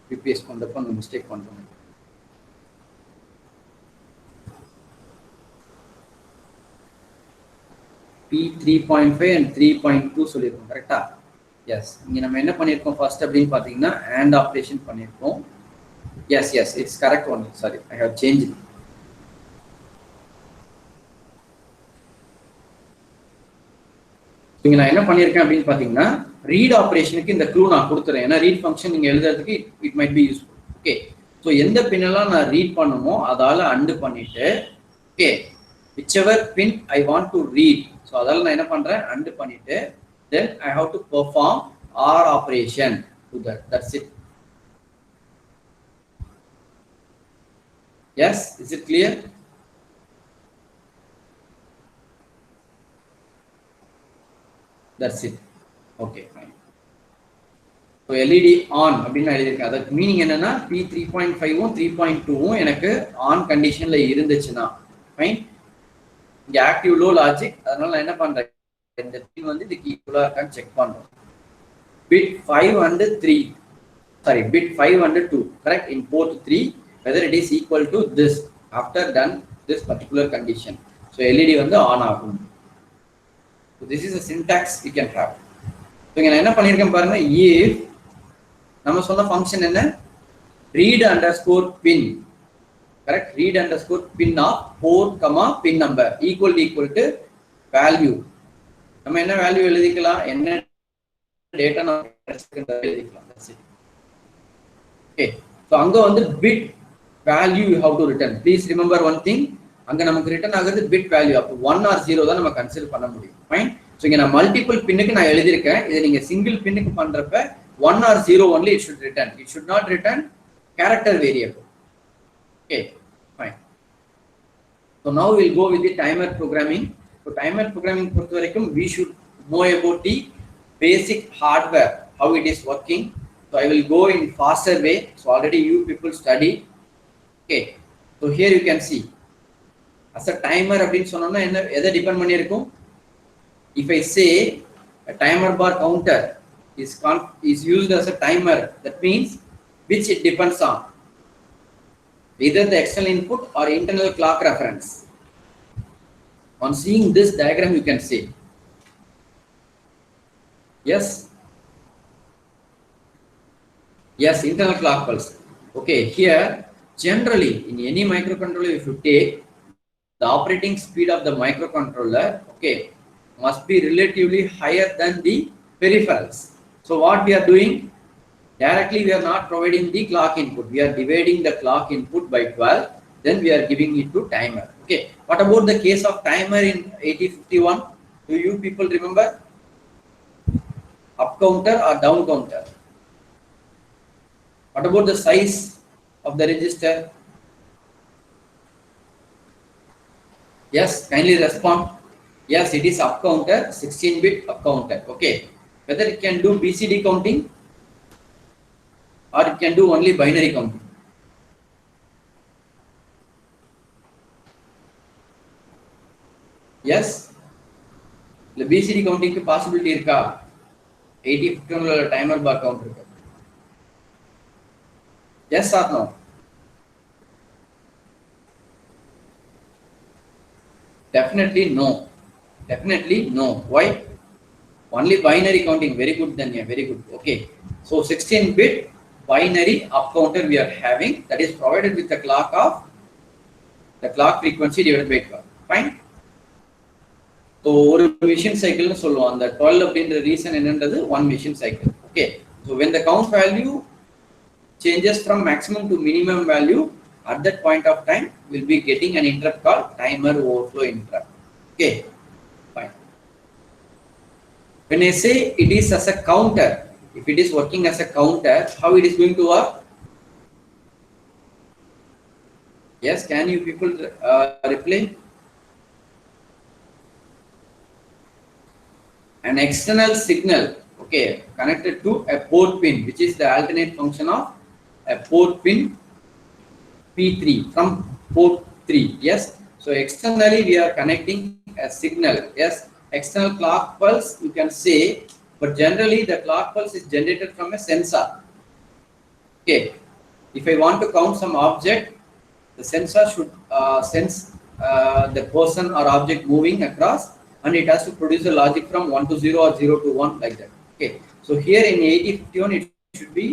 PPS பண்றப்ப அந்த mistake பண்றோம். P3.5 and 3.2 சொல்லிருக்கோம், கரெக்ட்டா? S. இங்க நம்ம என்ன பண்ணிருக்கோம் ஃபர்ஸ்ட் அப்படினு பாத்தீங்கன்னா AND ஆபரேஷன் பண்ணிருக்கோம். Yes, it's correct one. Sorry, I have changed it. இங்க நான் என்ன பண்ணிருக்கேன் அப்படினு பாத்தீங்கன்னா ரீட் ஆபரேஷனுக்கு இந்த க்ளூ நான் கொடுத்துறேன். ஏன்னா ரீட் ஃபங்க்ஷன் நீங்க எழுதுறதுக்கு it might be useful. Okay, so எந்த பின் எல்லாம் நான் ரீட் பண்ணுமோ அதால அண்டு பண்ணிட்டு, okay, whichever pin I want to read, so அதால நான் என்ன பண்றேன், அண்டு பண்ணிட்டு then I have to perform OR operation to that. That's it. Yes, is it clear? That's it. Okay, fine. So LED on அப்படினு எழுதிருக்கேன். அதுக்கு meaning என்னன்னா P3.5ம் 3.2ம் எனக்கு on கண்டிஷன்ல இருந்துச்சுன்னா ஃபைன். இங்க ஆக்டிவ் லோ லாஜிக், அதனால நான் என்ன பண்றேன், இந்த பின் வந்து இதுக்கு ஈக்குவலா இருக்கான்னு செக் பண்றோம். Bit 5 and 3, sorry, bit 5 and 2, correct, in port 3, whether it is equal to this after done this particular condition. So LED வந்து ஆன் ஆகும். So this is a syntax we can have. So இங்க நான் என்ன பண்ணிருக்கேன் பாருங்க, if நம்ம சொன்ன function என்ன, read underscore pin, correct, read underscore pin of port comma pin number equal to value. நம்ம என்ன வேல்யூ எழுதிக்கலாம், என்ன டேட்டா நம்ம எழுதிக்கலாம். Okay, so அங்க வந்து bit value you have to return. Please remember one thing, அங்க நமக்கு ரிட்டர்ன் ஆகுது பிட் வேல்யூ. அப்போ 1 or 0 தான் நம்ம கன்சிடர் பண்ண முடியும். ஃபைன். ஸோ இங்க நான் மல்டிபிள் பின்னுக்கு நான் எழுதியிருக்கேன். இதை நீங்க சிங்கிள் பின்னுக்கு பண்றப்ப 1 or 0 only it should return. It should not return character variable. Okay, fine. So now we'll go with the timer programming. So timer programming பொறுத்த வரைக்கும் we should know about the basic hardware, how it is working. So I will go in faster way. So already you people study. Okay, so here you can see as a timer அப்படினு சொன்னோம்னா என்ன எதை depend பண்ணி இருக்கும். If I say a timer bar counter is used as a timer, that means which it depends on, either the external input or internal clock reference. On seeing this diagram you can say yes, internal clock pulse. Okay, here generally in any microcontroller if you take the operating speed of the microcontroller, okay, must be relatively higher than the peripherals. So what we are doing, directly we are not providing the clock input, we are dividing the clock input by 12, then we are giving it to timer. Okay, what about the case of timer in 8051? Do you people remember? Up counter or down counter? What about the size of the register? Yes, kindly respond. Yes, it is up counter, 16-bit up counter. Okay. Whether it can do BCD counting or it can do only binary counting. Yes. The BCD counting ki possibility irka. 8051 timer bar counter. Yes or no? Definitely no. Definitely no. Why? Only binary counting. Very good, Danya. Very good. Okay. So 16-bit binary up counter we are having, that is provided with the clock of the clock frequency divided by 12. Fine. So ஒரு mission cycle னு சொல்லுவோம். அந்த 12 அப்படின்ற reason என்னன்றது one mission cycle. Okay. So when the count value changes from maximum to minimum value, at that point of time we'll be getting an interrupt called timer overflow interrupt. Okay. Fine. When I say it is as a counter, if it is working as a counter, how it is going to work? Yes, can you people reply? An external signal, okay, connected to a port pin, which is the alternate function of a port pin P3 from port 3. Yes, so externally we are connecting a signal. Yes, external clock pulse you can say, but generally the clock pulse is generated from a sensor. Okay, if I want to count some object, the sensor should sense the person or object moving across, and it has to produce a logic from 1 to 0 or 0 to 1, like that. Okay, so here in 8051 it should be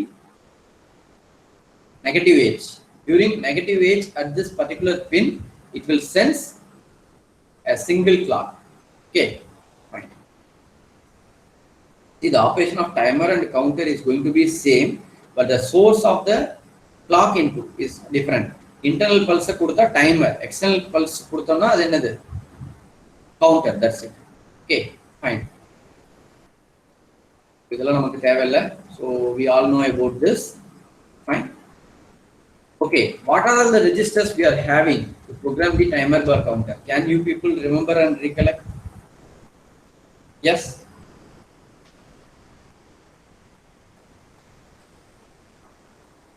negative edge. During negative edge at this particular pin, it will sense a single clock. Okay, fine. See, the operation of timer and counter is going to be same, but the source of the clock input is different. Internal pulse கொடுத்தா timer, external pulse கொடுத்தோம்னா அது என்னது? Counter. That's it. Okay, fine. இதெல்லாம் நமக்கு தேவையில்லை. So we all know about this. Fine. Okay, what are all the registers we are having to program the timer bar counter? Can you people remember and recollect? Yes.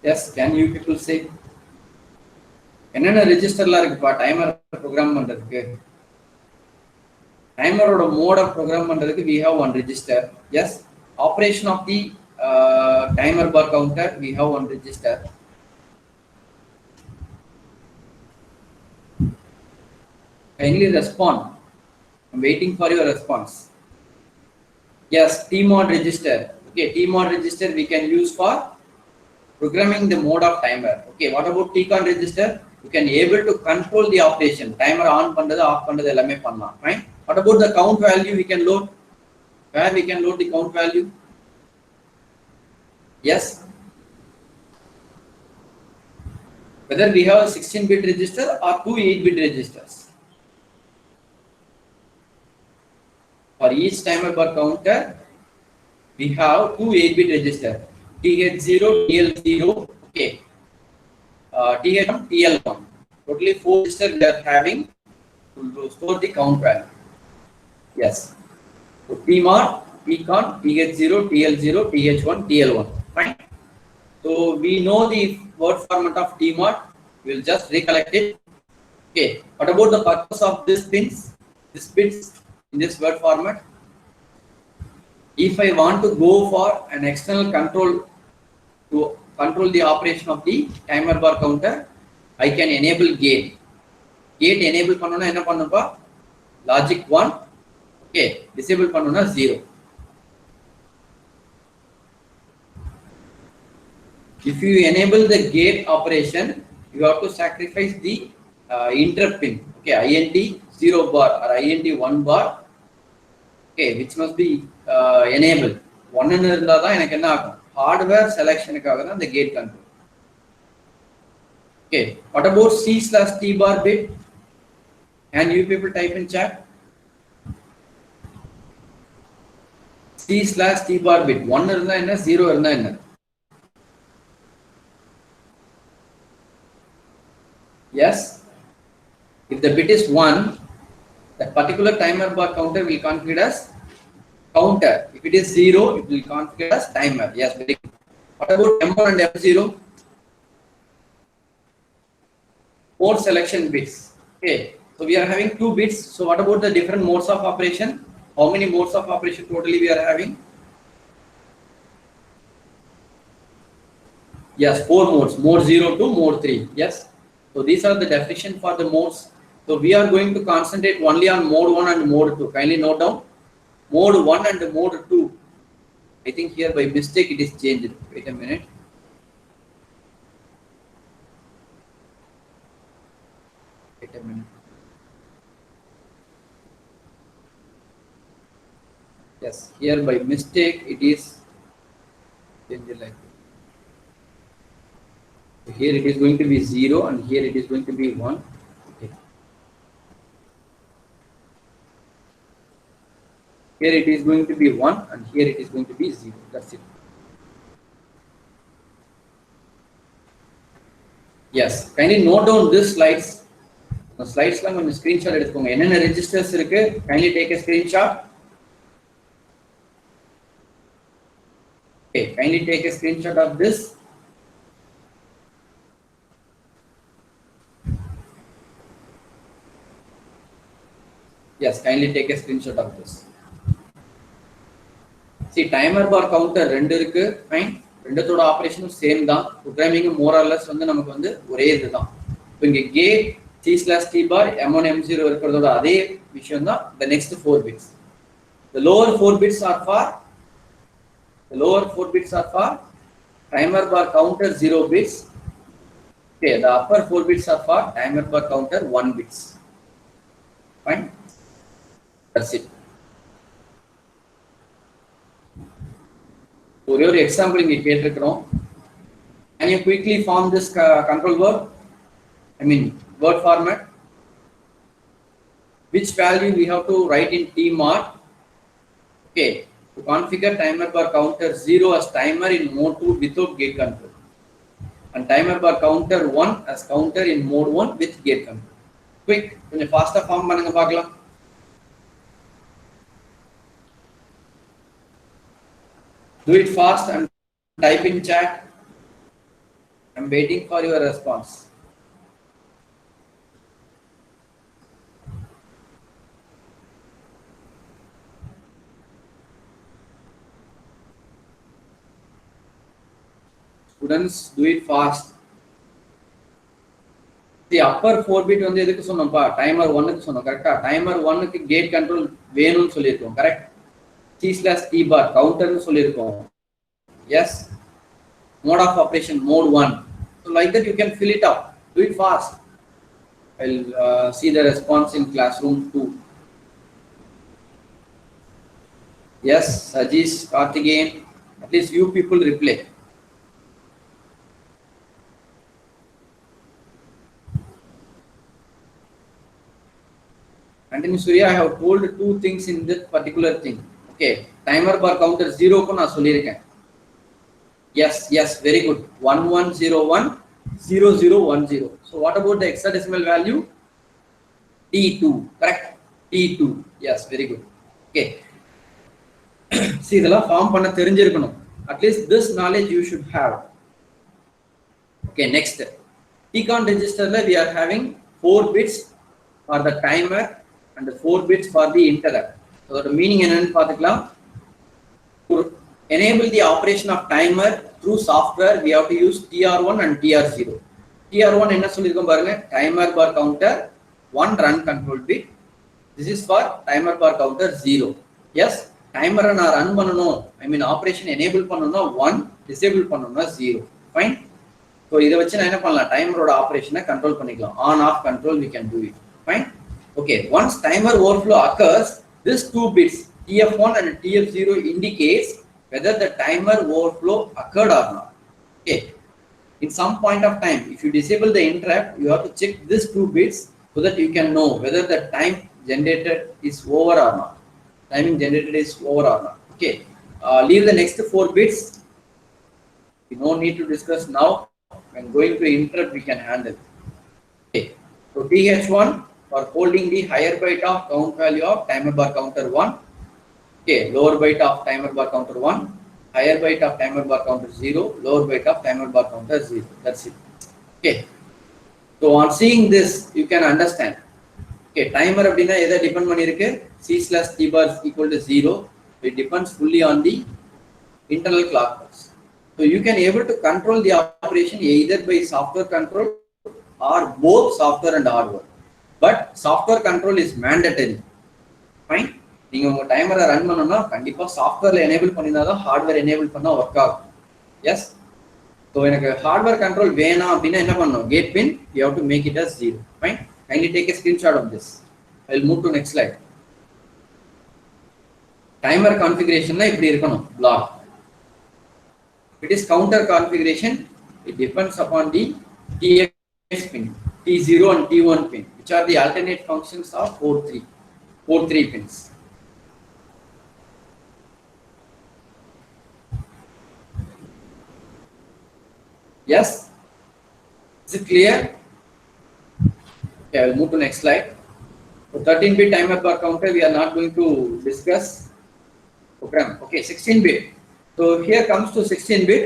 Yes, can you people say? என்னென்ன ரெஜிஸ்டர்லாம் இருக்குப்பா timer program பண்றதுக்கு? டைமரோட mode of program பண்றதுக்கு we have one register. Yes, operation of the timer bar counter we have one register. Kindly respond. I'm waiting for your response. Yes, tmod register. Okay, tmod register we can use for programming the mode of timer. Okay, what about tcon register? You can able to control the operation. Timer on பண்றது off பண்றது எல்லாமே பண்ணலாம். Fine. What about the count value we can load? Where we can load the count value? Yes. Whether we have a 16-bit register or two 8-bit registers. For each timer bar counter, we have two 8-bit register, TH0, TL0, okay, TH1, TL1. Totally 4 registers we are having to store the count value. Yes. So tmod, tcon, TH0, TL0, TH1, TL1. Fine. So we know the word format of tmod. We will just recollect it. Okay. What about the purpose of this pins? This bits in this word format? If I want to go for an external control to control the operation of the timer bar counter, I can enable gate. Gate enable பண்ணனும்னா என்ன பண்ணும்பா? Logic 1. Okay, disable பண்ணனும்னா 0. If you enable the gate operation, you have to sacrifice the interrupt pin. Okay, INT 0 bar or INT 1 bar. Okay, which must be enabled. One ன்னு இருந்தா தான் எனக்கு என்ன ஆகும்? Hardware selectionக்காக தான் the gate control. Okay, what about C/T bar bit? Can you people type in chat? C/T bar bit 1 இருந்தா என்ன 0 இருந்தா என்ன? Yes, if the bit is 1, That particular timer bar counter will configure as counter. If it is 0, it will configure as timer. Yes, very good. What about M1 and M0? Mode selection bits. Okay, so we are having 2 bits. So what about the different modes of operation? How many modes of operation totally we are having? Yes, 4 modes. Mode 0 to mode 3. Yes. So these are the definition for the modes. So we are going to concentrate only on mode 1 and mode 2. Kindly note down. Mode 1 and mode 2. I think here by mistake it is changed. Wait a minute. Wait a minute. Yes, here by mistake it is changed like this. So here it is going to be 0 and here it is going to be 1. Okay. Here it is going to be 1 and here it is going to be 0. That's it. Yes, kindly note down this slides. The slides lang on screenshot எடுத்துக்கோங்க. என்னென்ன registers இருக்கு? Kindly take a screenshot. Okay, kindly take a screenshot of this. Yes, kindly take a screenshot of this. See, timer bar counter ரெண்டு இருக்கு. Fine. ரெண்டத்தோட ஆபரேஷனும் same தான். Programming more or less வந்து நமக்கு வந்து ஒரே இதுதான். இப்போ இங்க gate C/T bar M1 M0 இருக்கிறதோட அதே விஷயம் தான் the next 4 bits. The lower 4 bits are for timer bar counter 0 bits. Okay, the upper 4 bits are for timer bar counter 1 bits. Fine. That's it. ஒரே ஒரு எக்ஸாம்பிள் இங்க கேட்டிருக்கிறோம். Can you quickly form this control word? I mean word format. Which value we have to write in tmod? Okay, to configure timer bar counter 0 as timer in mode 2 without gate control, and timer bar counter 1 as counter in mode 1 with gate control. Quick, கொஞ்சம் ஃபாஸ்டா form பண்ணுங்க பார்க்கலாம். Do it fast and type in chat. I'm waiting for your response. Students, do it fast. The upper 4 bit வந்து எதுக்கு சொன்னோம்ப்பா? timer 1 க்கு சொன்னோம் கரெக்ட்டா? timer 1 க்கு gate control வேணும்னு சொல்லிருக்கோம் கரெக்ட்? C/T bar counter னு சொல்லிருக்கோம். Yes. Mode of operation mode 1. So like that you can fill it up. Do it fast. I'll see the response in classroom 2. Yes, Sajish, Karthikeyan, at least you people reply. Continue Surya, I have told 2 things in this particular thing. Okay, timer bar counter 0 ko na solirken. Yes, very good. 1101 0010. So what about the hexadecimal value? T2, correct? T2. Yes, very good. Okay. See, இதெல்லாம் form பண்ண தெரிஞ்சிருக்கணும். At least this knowledge you should have. Okay, next. Tcon registerல we are having 4 bits for the timer and 4 bits for the interrupt. So the meaning என்னன்னு பார்த்துக்கலாம். To enable the operation of timer through software, we have to use TR1 and TR0. TR1 என்ன சொல்லிருக்கோம் பாருங்க, timer bar counter 1 run control bit. This is for timer bar counter 0. Yes, timer நான் run பண்ணனும், I mean operation enable பண்ணனும்னா 1, disable பண்ணனும்னா 0. Fine. So இத வச்சு நான் என்ன பண்ணலாம், timer-ஓட ஆபரேஷனை கண்ட்ரோல் பண்ணிக்கலாம். On off control we can do it. Fine. Okay, once timer overflow occurs, this 2 bits TF1 and TF0 indicates whether the timer overflow occurred or not. Okay, in some point of time, if you disable the interrupt, you have to check these 2 bits so that you can know whether the time generated is over or not. Timing generated is over or not. Okay, leave the next 4 bits. We no need to discuss now. When going to interrupt, we can handle. Okay, so TH1 for holding the higher byte of count value of timer bar counter 1. Okay, lower byte of timer bar counter 1, higher byte of timer bar counter 0, lower byte of timer bar counter 0. That's it. Okay. So on seeing this, you can understand. Okay, timer அப்படினா எதை depend பண்ணிருக்கு? C/T bar is equal to 0. It depends fully on the internal clock bus. So you can able to control the operation either by software control or both software and hardware. But software control is mandatory. Fine. நீங்க உங்க டைமரை run பண்ணனும்னா கண்டிப்பா சாஃப்ட்வேர்ல enable பண்ணினா தான் hardware enable பண்ணா work ஆகும். Yes. So எனக்கு ஹார்ட்வேர் கண்ட்ரோல் வேணாம் அப்படினா என்ன பண்ணனும்? Gate pin you have to make it as 0. Fine. Kindly take a screenshot of this. I will move to next slide. Timer configuration na இப்படி இருக்கணும். Block. It is counter configuration. It depends upon the TX pin, T0 and T1 pin, which are the alternate functions of port 3 pins. Yes? Is it clear? Okay, I will move to next slide. So 13-bit timer bar counter, we are not going to discuss. Program. Okay, 16-bit. So here comes to 16-bit.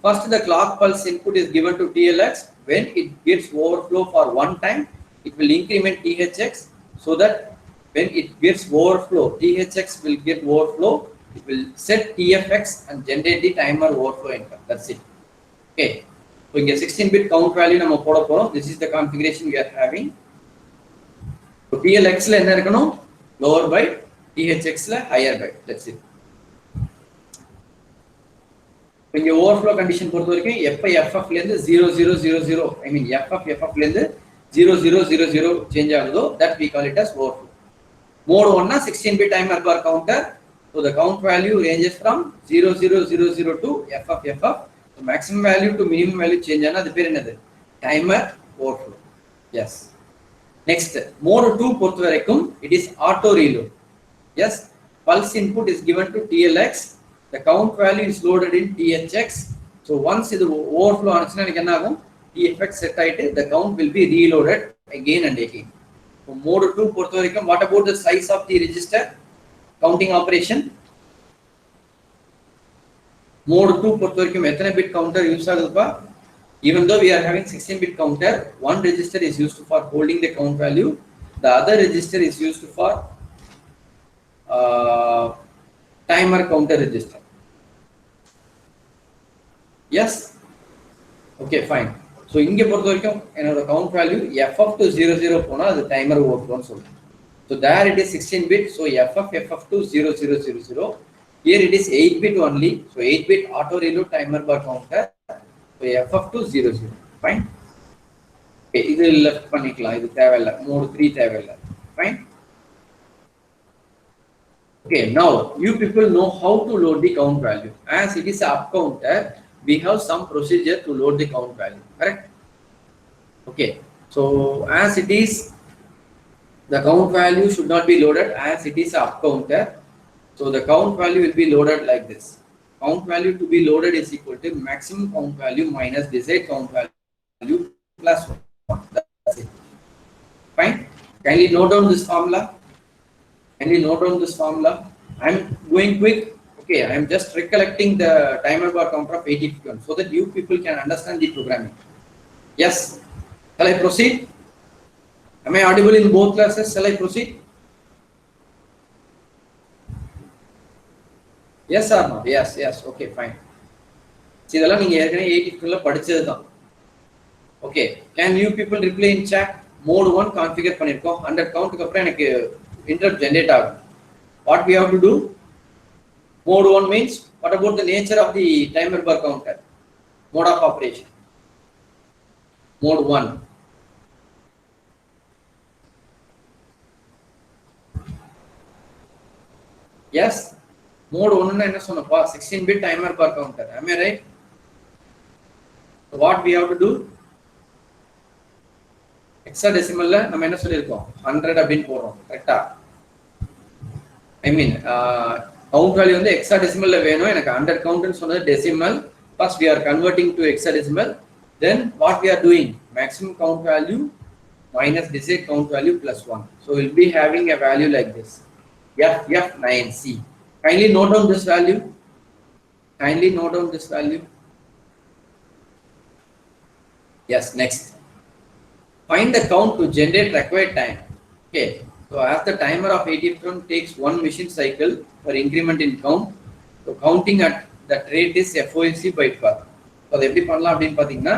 First, the clock pulse input is given to TLX. When it gets overflow for one time, it will increment THX so that when it gets overflow, THX will get overflow. It will set TFX and generate the timer overflow income. That's it. Okay. So in 16-bit count value, நம்ம போட போறோம். This is the configuration we are having. So TLX ல என்ன இருக்கணும்? Lower byte, THX ல higher byte. That's it. இங்க overflow condition பொறுத்த வரைக்கும் எப்ப FF ல இருந்து 0000 I mean FF ல இருந்து 0000 change ஆகுதோ that we call it as overflow. Mode 1 னா 16-bit timer bar counter. So the count value ranges from 0000 to FF. So maximum value to minimum value change ஆனா அது பேர் என்னது? Timer overflow. Yes. Next, mode 2 பொறுத்த வரைக்கும் it is auto reload. Yes, pulse input is given to TLX. The count value is loaded in THX. So once இது overflow ஆச்சுனா என்ன ஆகும்? TFX set ஆயிட்டு the count will be reloaded again and again. So mode 2 பொறுத்த வரைக்கும் what about the size of the register counting operation? Mode 2 பொறுத்த வரைக்கும் எத்தனை bit counter யூஸ் ஆகுதுப்பா? Even though we are having 16-bit counter, one register is used for holding the count value. The other register is used for timer counter register. Yes? Okay, fine. So, இங்க பொறுத்த வரைக்கும் என்னோட count value FF to 00 போனா அது timer overflow னு சொல்றோம். So there it is 16-bit. So FF to 0000. Here it is 8-bit only. So 8-bit auto reload timer bar counter. So FF to 00. Fine. Okay, இது left பண்ணிக்கலாம். இது தேவையில்லை. mode 3 தேவையில்லை. Fine. Okay, now you people know how to load the count value. As it is a up counter, we have some procedure to load the count value. Correct? Okay. So as it is, the count value should not be loaded as it is a up counter. So the count value will be loaded like this. Count value to be loaded is equal to maximum count value minus desired count value plus 1. That's it. Fine. Kindly note down this formula. I am going quick. Okay, I am just recollecting the timer bar counter of 8051 so that you people can understand the programming. Yes. Shall I proceed? Am I audible in both classes? Shall I proceed? Yes or no? Yes. Okay, fine. இதெல்லாம் நீங்க ஏற்கனவே 80 ல படிச்சது தான். Okay, can you people reply in chat? Mode 1 configure பண்ணிருக்கோம். 100 countக்கு அப்புறம் எனக்கு interrupt generate ஆகும். What we have to do? Mode 1 means what about the nature of the timer bar counter? Mode of operation. Mode 1. Yes. Mode 1 னா என்ன சொன்னப்பா? 16-bit timer bar counter. Am I right? So what we have to do? Hexadecimal ல நம்ம என்ன சொல்லிருக்கோம்? 100 அப்படினு போறோம். கரெக்ட்டா? I mean count value வந்து hexadecimal ல வேணும். எனக்கு 100 count னு சொன்னது decimal. First we are converting to hexadecimal. Then what we are doing? Maximum count value minus desired count value plus 1. So we'll be having a value like this, FF9C. Kindly note down this value. Kindly note down this value. Yes, next. Find the count to generate required time. Okay, so as the timer of ATM takes one machine cycle for increment in count, so counting at that rate is FOC by per. So அது எப்படி பண்ணலாம் அப்படின்னு பார்த்தீங்கன்னா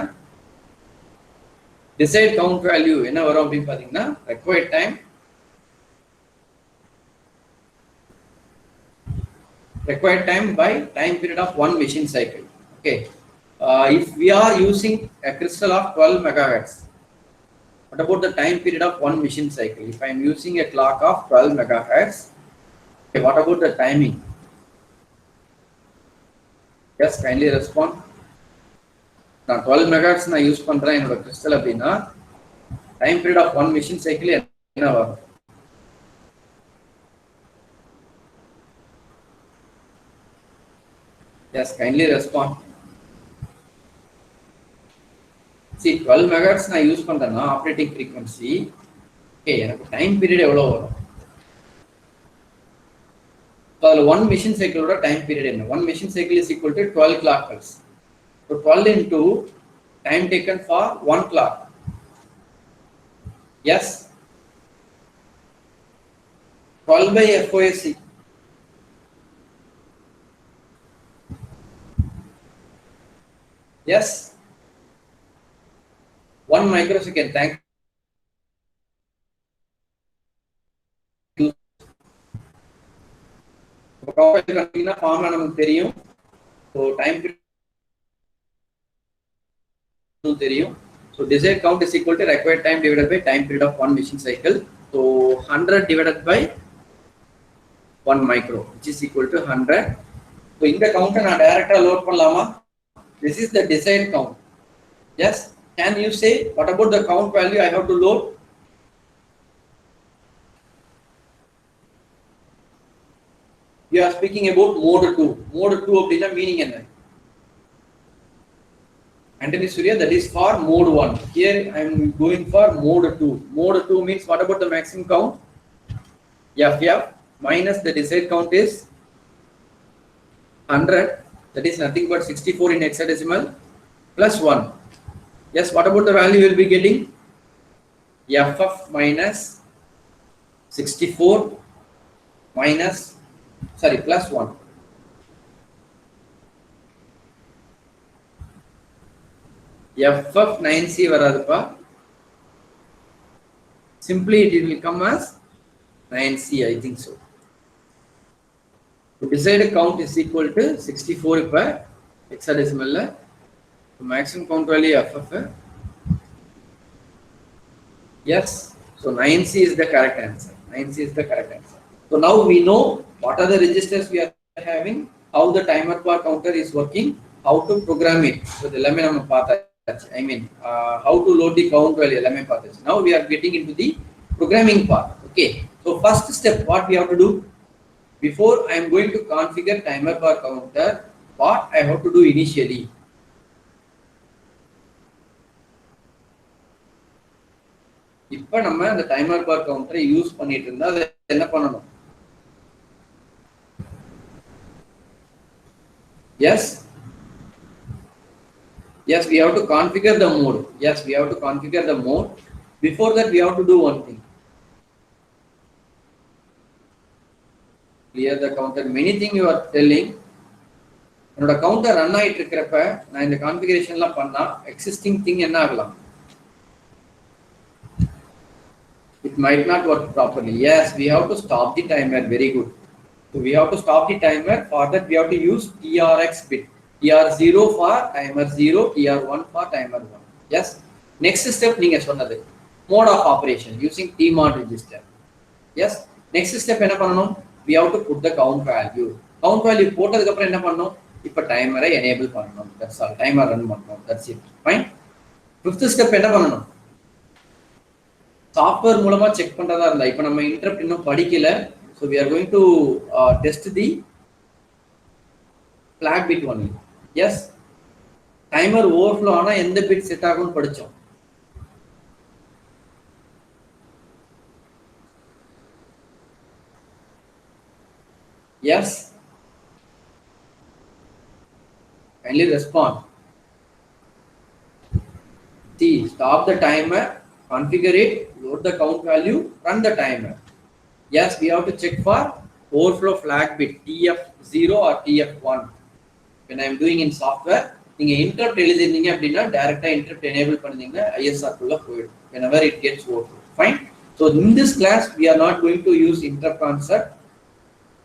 desired count value என்ன வரும் அப்படின்னு பார்த்தீங்கன்னா required time by time period of one machine cycle. Okay, if we are using a crystal of 12 megahertz, what about the time period of one machine cycle? If I am using a clock of 12 megahertz, okay, what about the timing? Yes, kindly respond. Now 12 megahertz na use பண்றேன் என்னோட crystal அப்படின்னா time period of one machine cycle என்ன வரும்? Yes, kindly respond. See, 12 megahertz நான் use பண்றேன்னா operating frequency, okay, எனக்கு time period எவ்வளவு வரும்? So அதுல one machine cycle ஓட time period என்ன? One machine cycle is equal to 12 clock pulse. So 12 into time taken for one clock. Yes, 12 by FOC. Yes, 1 microsecond. Thank you. Formula நமக்கு தெரியும். So time தெரியும். So desired count is equal to required time divided by time period of one machine cycle. So 100 divided by 1 micro, which is equal to 100. So இந்த count நான் டைரக்டா load பண்ணலாமா? This is the desired count. Yes, can you say what about the count value I have to load? You are speaking about mode 2. Mode 2 அப்படினா meaning என்ன? Anthony Surya, that is for mode 1. Here I am going for mode 2. Mode 2 means what about the maximum count? FF minus the desired count is 100. That is nothing but 64 in hexadecimal plus 1. Yes, what about the value you will be getting? FF minus 64 minus, sorry, plus 1. FF9C varaduppa. Simply it will come as 9C, I think so. The desired count is equal to 64 per hexadecimal. The maximum count value FF. Yes, so 9C is the correct answer. 9C is the correct answer. So now we know what are the registers we are having, how the timer bar counter is working, how to program it. So the ellame nama paathachu. I mean, how to load the count value ellame paathachu. Now we are getting into the programming part. Okay, so first step what we have to do, before I am going to configure timer bar counter, what I have to do initially? இப்போ நம்ம அந்த timer பார் கவுண்டரை use பண்ணிட்டு இருந்தா அதை என்ன பண்ணணும்? Yes, yes, we have to configure the mode. Yes, we have to configure the mode. Before that we have to do one thing. Clear the counter. Many things you are telling. என்னோட counter run ஆயிட்டு இருக்கிறப்ப நான் இந்த கான்ஃபிகரேஷன்லாம் பண்ணா existing thing என்ன ஆகலாம்? It might not work properly. Yes, we have to stop the timer. Very good. So we have to stop the timer. For that we have to use TRX bit. TR0 for timer 0, TR1 for timer 1. Yes. Next step நீங்க சொன்னது mode of operation using TMOD register. Yes. Next step என்ன பண்ணணும்? We have to put the count value. Count value போட்டதுக்கு அப்புறம் என்ன பண்ணணும்? இப்ப டைமரை enable பண்ணணும். That's all. Timer run பண்ணணும். That's it. Fine. Fifth step என்ன பண்ணணும்? சாஃப்ட்வேர் மூலமா செக் பண்றதா இருந்தா இப்போ நம்ம இன்டரப்ட் இன்னும் படிக்கல. So we are going to test the flag bit only. Yes, timer overflow ஆனா எந்த பிட் செட் ஆகும்னு படிச்சோம். Yes. Kindly respond. See, stop the timer, configure it, load the count value, run the timer. Yes, we have to check for overflow flag bit TF0 or TF1. When I am doing in software, நீங்க interrupt எழுதிருந்தீங்க அப்படின்னா டைரக்டா interrupt enable பண்ணீங்கன்னா ISR குள்ள போய்டும் whenever it gets overflow. Fine. So in this class we are not going to use interrupt concept.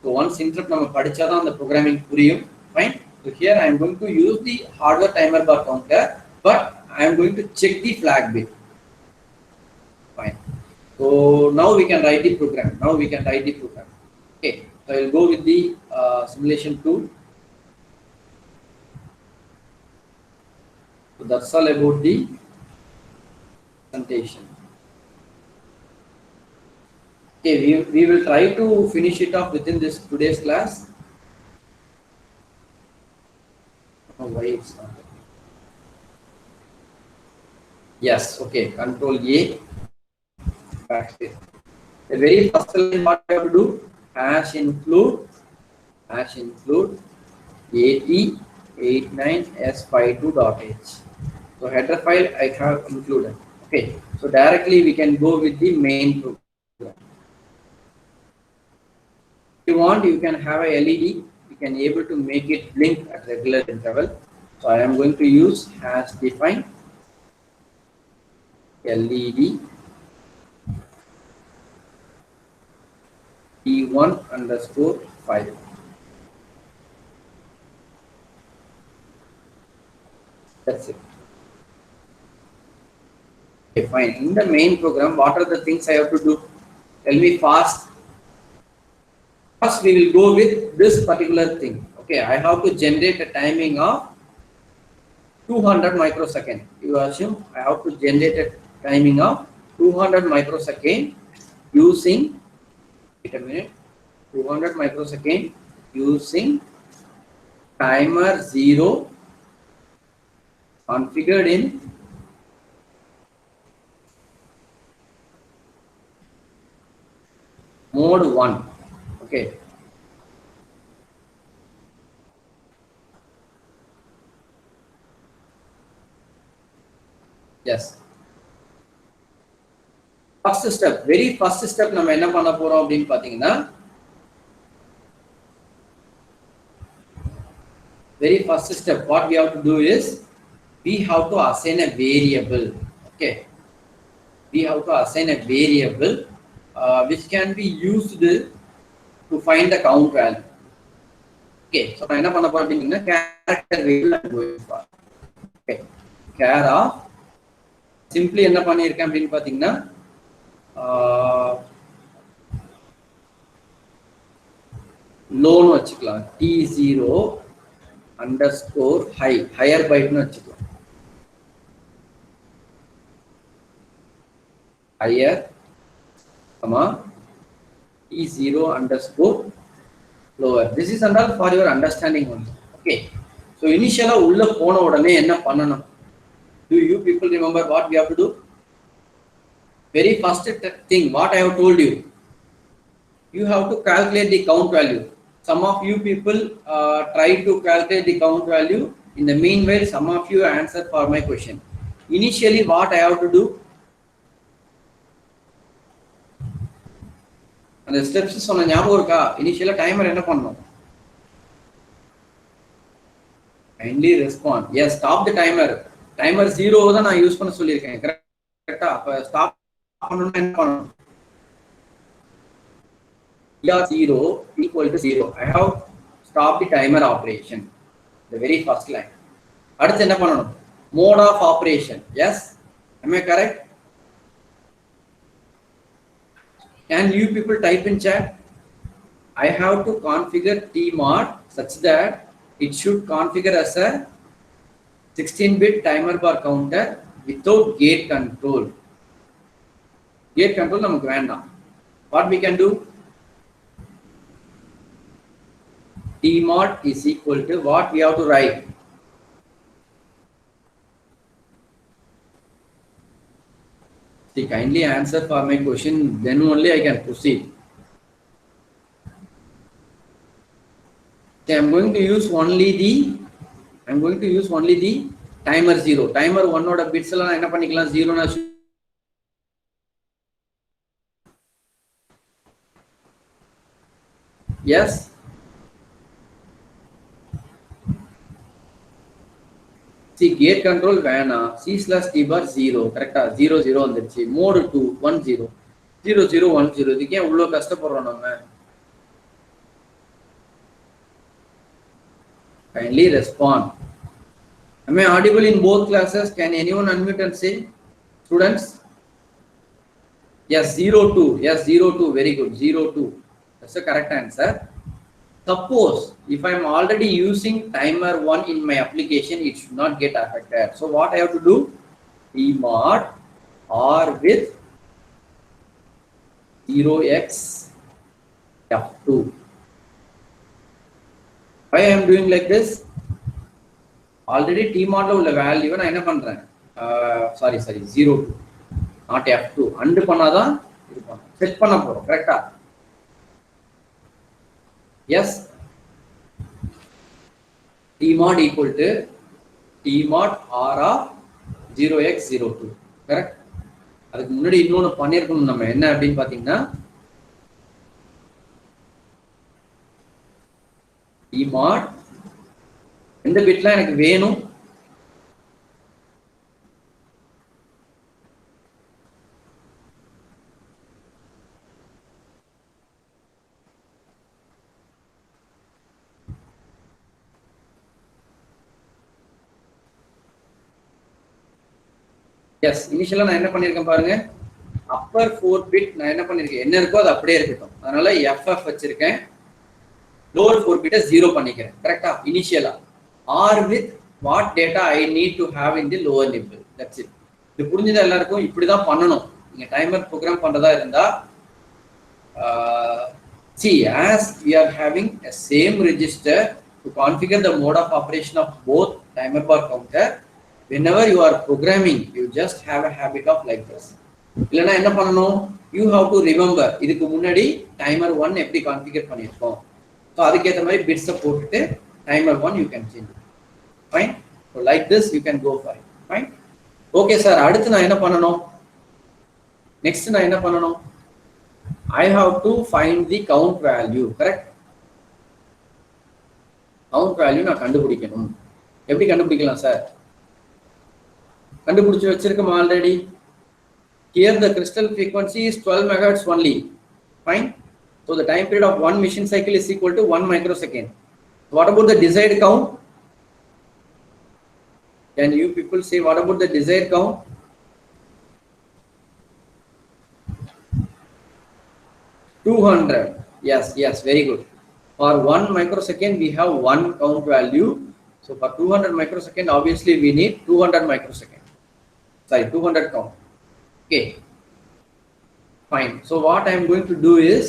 So once interrupt நம்ம படிச்சாதான் அந்த programming புரியும். Fine. So here I am going to use the hardware timer bar counter, but I am going to check the flag bit. Fine. So now we can write the program. Okay. So I will go with the simulation tool. So that's all about the presentation. Okay, we will try to finish it off within this today's class. Oh, why it's not? Yes, okay. Control A. Backspace. The very first line what you have to do, hash include AT89S52.h. So header file I have included. Okay, so directly we can go with the main program. If you want, you can have a LED. You can able to make it blink at regular interval. So I am going to use hash define LED T1_5. That's it. Okay, fine. In the main program, what are the things I have to do? Tell me fast. First, we will go with this particular thing. Okay, I have to generate a timing of 200 microsecond. You assume I have to generate a timing of 200 microsecond using, wait a minute, 200 microsecond using timer 0 configured in mode 1. Okay. Yes. First step, very first step நம்ம என்ன பண்ண போறோம் அப்படினு பாத்தீங்கன்னா, very first step what we have to do is we have to assign a variable. Okay, we have to assign a variable which can be used to find the count value. Okay, so நான் என்ன பண்ண போறேன் அப்படினா character variable I'm going for. Okay, char of simply என்ன பண்ணிருக்கேன் அப்படினு பாத்தீங்கன்னா low னு வச்சுக்கலாம், T0_high higher byte னு வச்சுக்கலாம், higher T0_lower. This is all for your understanding only. Okay, so initially உள்ள போன உடனே என்ன பண்ணணும்? Do you people remember what we have to do? Very first thing what I have told you, you have to calculate the count value. Some of you people try to calculate the count value. In the meanwhile, some of you answer for my question. Initially what I have to do, அந்த steps சொன்ன ஞாபகம் இருக்கா? இனிஷியலா timer என்ன பண்ணணும்? Kindly respond. Yes, stop the timer. Timer 0 தான் நான் use பண்ண சொல்லிருக்கேன். கரெக்ட்டா? அப்ப ஸ்டாப் பண்ணனும்னா என்ன பண்ணணும்? T0 equal to 0. I have stopped the timer operation. The very first line. அடுத்து என்ன பண்ணணும்? Mode of operation. Yes? Am I correct? Can you people type in chat? I have to configure Tmod such that it should configure as a 16-bit timer bar counter without gate control. Gate control நமக்கு வேண்டாம். What we can do? Tmod is equal to what we have to write? See, kindly answer for my question, then only I can proceed. Okay, I'm going to use only the timer 0. Timer 1 oda bits la enna panikalam 0 na yes. See, gate control வேணா C/T bar 0 கரெக்டா 0 0 வந்துருச்சு mode 2 1 0 0 0 1 0 இதுக்கு ஏன் இவ்வளவு கஷ்டப்படுறோம் நம்ம kindly respond. Am I audible in both classes? Can anyone unmute and say students? Yes 0 2 yes 0 2 very good 0 2 that's the correct answer. Suppose if I am already using timer 1 in my application, it should not get affected. So what I have to do? Tmod or with 0x f2. Why I am doing like this? Already Tmod la value na enna pandren sorry 0 not f2 and பண்ணாதா இருக்கும் set பண்ண போறோம் கரெக்ட்டா yes Tmod equal to Tmod r of 0x02 correct அதுக்கு முன்னாடி இன்னொன்னு பண்ணிருக்கணும் நம்ம என்ன அப்படினு பாத்தீங்கன்னா Tmod எந்த பிட்ல எனக்கு வேணும் yes initially நான் என்ன பண்ணிருக்கேன் பாருங்க upper 4 bit நான் என்ன பண்ணிருக்கேன் என்ன இருக்கோ அது அப்படியே இருக்கட்டும் அதனால ff வச்சிருக்கேன் lower 4 bit 0 பண்ணிக்கிறேன் கரெக்ட்டா initially or with what data I need to have in the lower nibble that's it இது புரிஞ்சதா எல்லாருக்கும் இப்படி தான் பண்ணனும் நீங்க டைமர் ப்ரோகிராம் பண்றதா இருந்தா see as we are having a same register to configure the mode of operation of both timer bar counter whenever you are programming you just have a habit of like this இல்லனா என்ன பண்ணனும் you have to remember இதுக்கு முன்னாடி timer 1 எப்படி configure பண்ணிருக்கோம் so அதுக்கு ஏத்த மாதிரி பிட்ஸ் போட்டுட்டு timer 1 you can change fine so like this you can go for it fine okay sir அடுத்து நான் என்ன பண்ணனும் next நான் என்ன பண்ணனும் I have to find the count value correct count value நான் கண்டுபிடிக்கணும் எப்படி கண்டுபிடிக்கலாம் சார் கண்டுபிடிச்சு வச்சிருக்கோம் already here the crystal frequency is 12 megahertz only fine so the time period of one machine cycle is equal to 1 microsecond what about the desired count can you people say what about the desired count yes very good for 1 microsecond we have one count value so for 200 microsecond obviously we need 200 microsecond sorry 200 count okay fine so what I am going to do is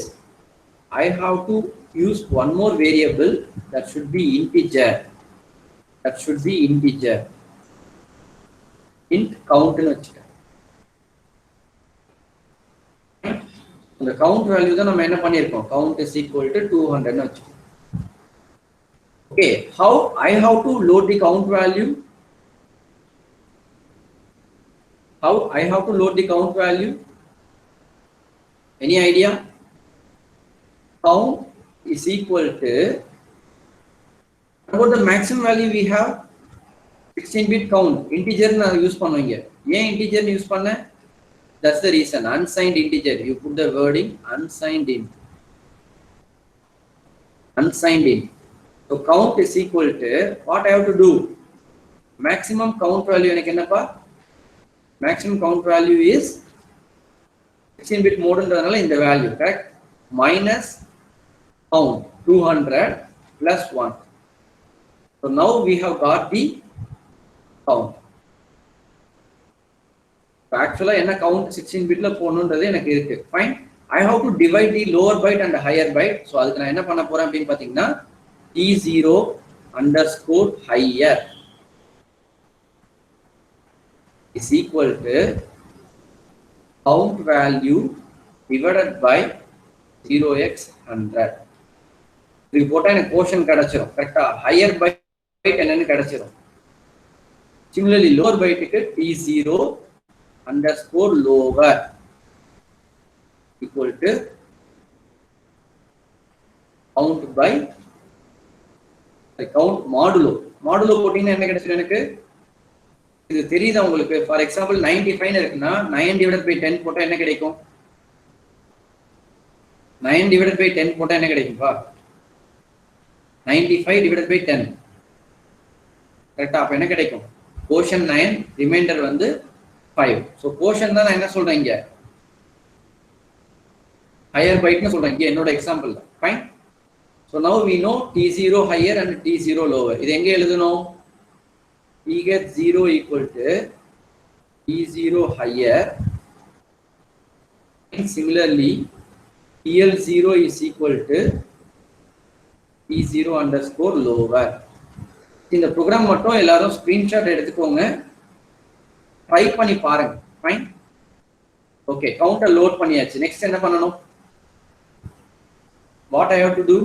I have to use one more variable that should be integer int count nu vechukka the count value da nam enna pannirkom count is equal to 200 nu vechukka okay how I have to load the count value how I have to load the count value any idea count is equal to about the maximum value we have 16 bit count integer na use பண்ணுவீங்க ஏன் integer use பண்ண that's the reason unsigned integer you put the wording unsigned int so count is equal to what I have to do maximum count value எனக்கு என்னப்பா maximum count value is 16 bit mode ன்றதனால இந்த value correct minus count 200 plus 1 so now we have got the count so actually enna count 16 bit la போணும்ன்றது எனக்கு இருக்கு fine I have to divide the lower byte and the higher byte so அதுக்கு நான் என்ன பண்ண போறேன் அப்படினு பாத்தீங்கன்னா T0 underscore higher is equal to count value divided by 0x100 இது போட்டா எனக்கு quotient கிடைச்சிரும் கரெக்ட்டா higher byte என்னன்னு கிடைச்சிரும் similarly lower byte க்கு t0 underscore lower equal to count by count modulo போட்டீங்கன்னா என்ன கிடைச்சிரும் எனக்கு இது தெரியுதா உங்களுக்கு ஃபார் எக்ஸாம்பிள் 95 இருக்குன்னா 9/10 போட்டா என்ன கிடைக்கும் 9/10 போட்டா என்ன கிடைக்கும்பா 95/10 கரெக்ட்டா அப்ப என்ன கிடைக்கும் quotient 9 ரிமைண்டர் வந்து 5 சோ quotient தான் நான் என்ன சொல்றேன் இங்க higher byte னு சொல்றேன் இங்க என்னோட எக்ஸாம்பிள் தான் fine so now we know t0 higher and t0 lower இது எங்க எழுதணும் we get 0 equal to t0 higher and similarly TL0 is equal to T0 underscore lower. இந்த program மட்டும் எல்லாரும் screenshot எடுத்துக்கோங்க ட்ரை பண்ணி பாருங்க ஃபைன் ஓகே கவுண்டர் லோட் பண்ணியாச்சு நெக்ஸ்ட் என்ன பண்ணனும் what I have to do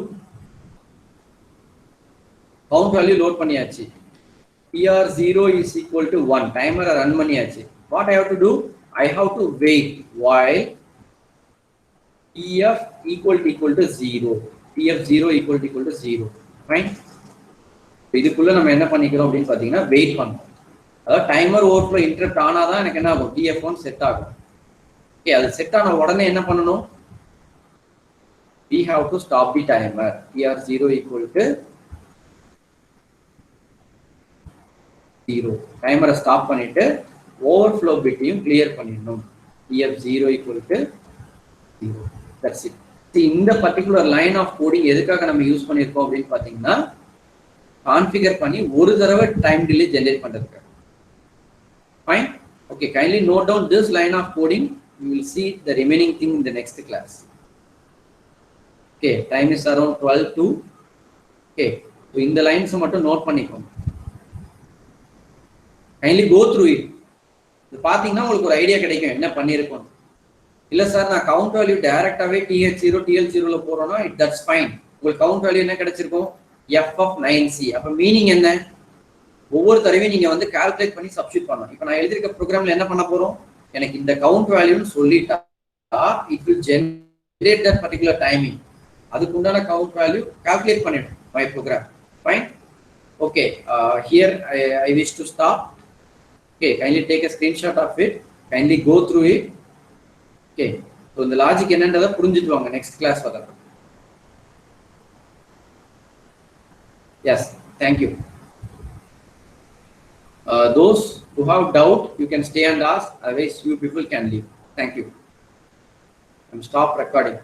count value load பண்ணியாச்சு PR0 is equal to 1 timer run பண்ணியாச்சு what I have to do I have to wait while TF equal to 0 TF0 equal to 0 fine இதுக்குள்ள நம்ம என்ன பண்ணிக்கிறோம் அப்படினு பாத்தீங்கன்னா wait பண்ணனும் அதாவது டைமர் ஓவர்ஃப்ளோ இன்டரப்ட் ஆனாதான் எனக்கு என்ன ஆகும் TF1 செட் ஆகும் ஓகே அது செட் ஆன உடனே என்ன பண்ணனும் we have to stop the timer PR0 equal to 0 டைமரை ஸ்டாப் பண்ணிட்டு ஓவர்ஃப்ளோ பிட்டையும் கிளியர் பண்ணிடணும் TF0 equal to 0 that's it இந்த பர்టిక్యులர் லைன் ஆஃப் கோடிங் எதுக்காக நம்ம யூஸ் பண்ணிருக்கோம் அப்படினு பாத்தீங்கன்னா கான்ஃபிகர் பண்ணி ஒரு தடவை டைம் டிலே ஜெனரேட் பண்றதுக்கு fine okay kindly note down this line of coding you will see the remaining thing in the next class okay time is around 12 to okay so இந்த lines மட்டும் note பண்ணிக்கோங்க kindly go through it இது பாத்தீங்கன்னா உங்களுக்கு ஒரு idea கிடைக்கும் என்ன பண்ணிருக்கோம் இல்ல சார் நான் கவுண்ட் வேல்யூ டைரக்டாவே TH0 TL0 ல போறோம்னா that's fine உங்களுக்கு கவுண்ட் வேல்யூ என்ன கிடைச்சிருக்கும் f of 9c அப்ப மீனிங் என்ன ஒவ்வொரு தடவையும் நீங்க வந்து கால்குலேட் பண்ணி சப்ஸ்டிட்யூட் பண்ணனும் இப்போ நான் எழுதிருக்க ப்ரோகிராம்ல என்ன பண்ண போறோம் எனக்கு இந்த கவுண்ட் வேல்யூன்னு சொல்லிட்டா it will generate that particular timing அதுக்கு உண்டான கவுண்ட் வேல்யூ கால்குலேட் பண்ணிடும் my program fine okay here I wish to stop okay kindly take a screenshot of it kindly go through it okay so இந்த logic என்னன்றதை புரிஞ்சிட்டு வாங்க next class வரது yes thank you those who have doubt you can stay and ask otherwise you people can leave thank you I'm stop recording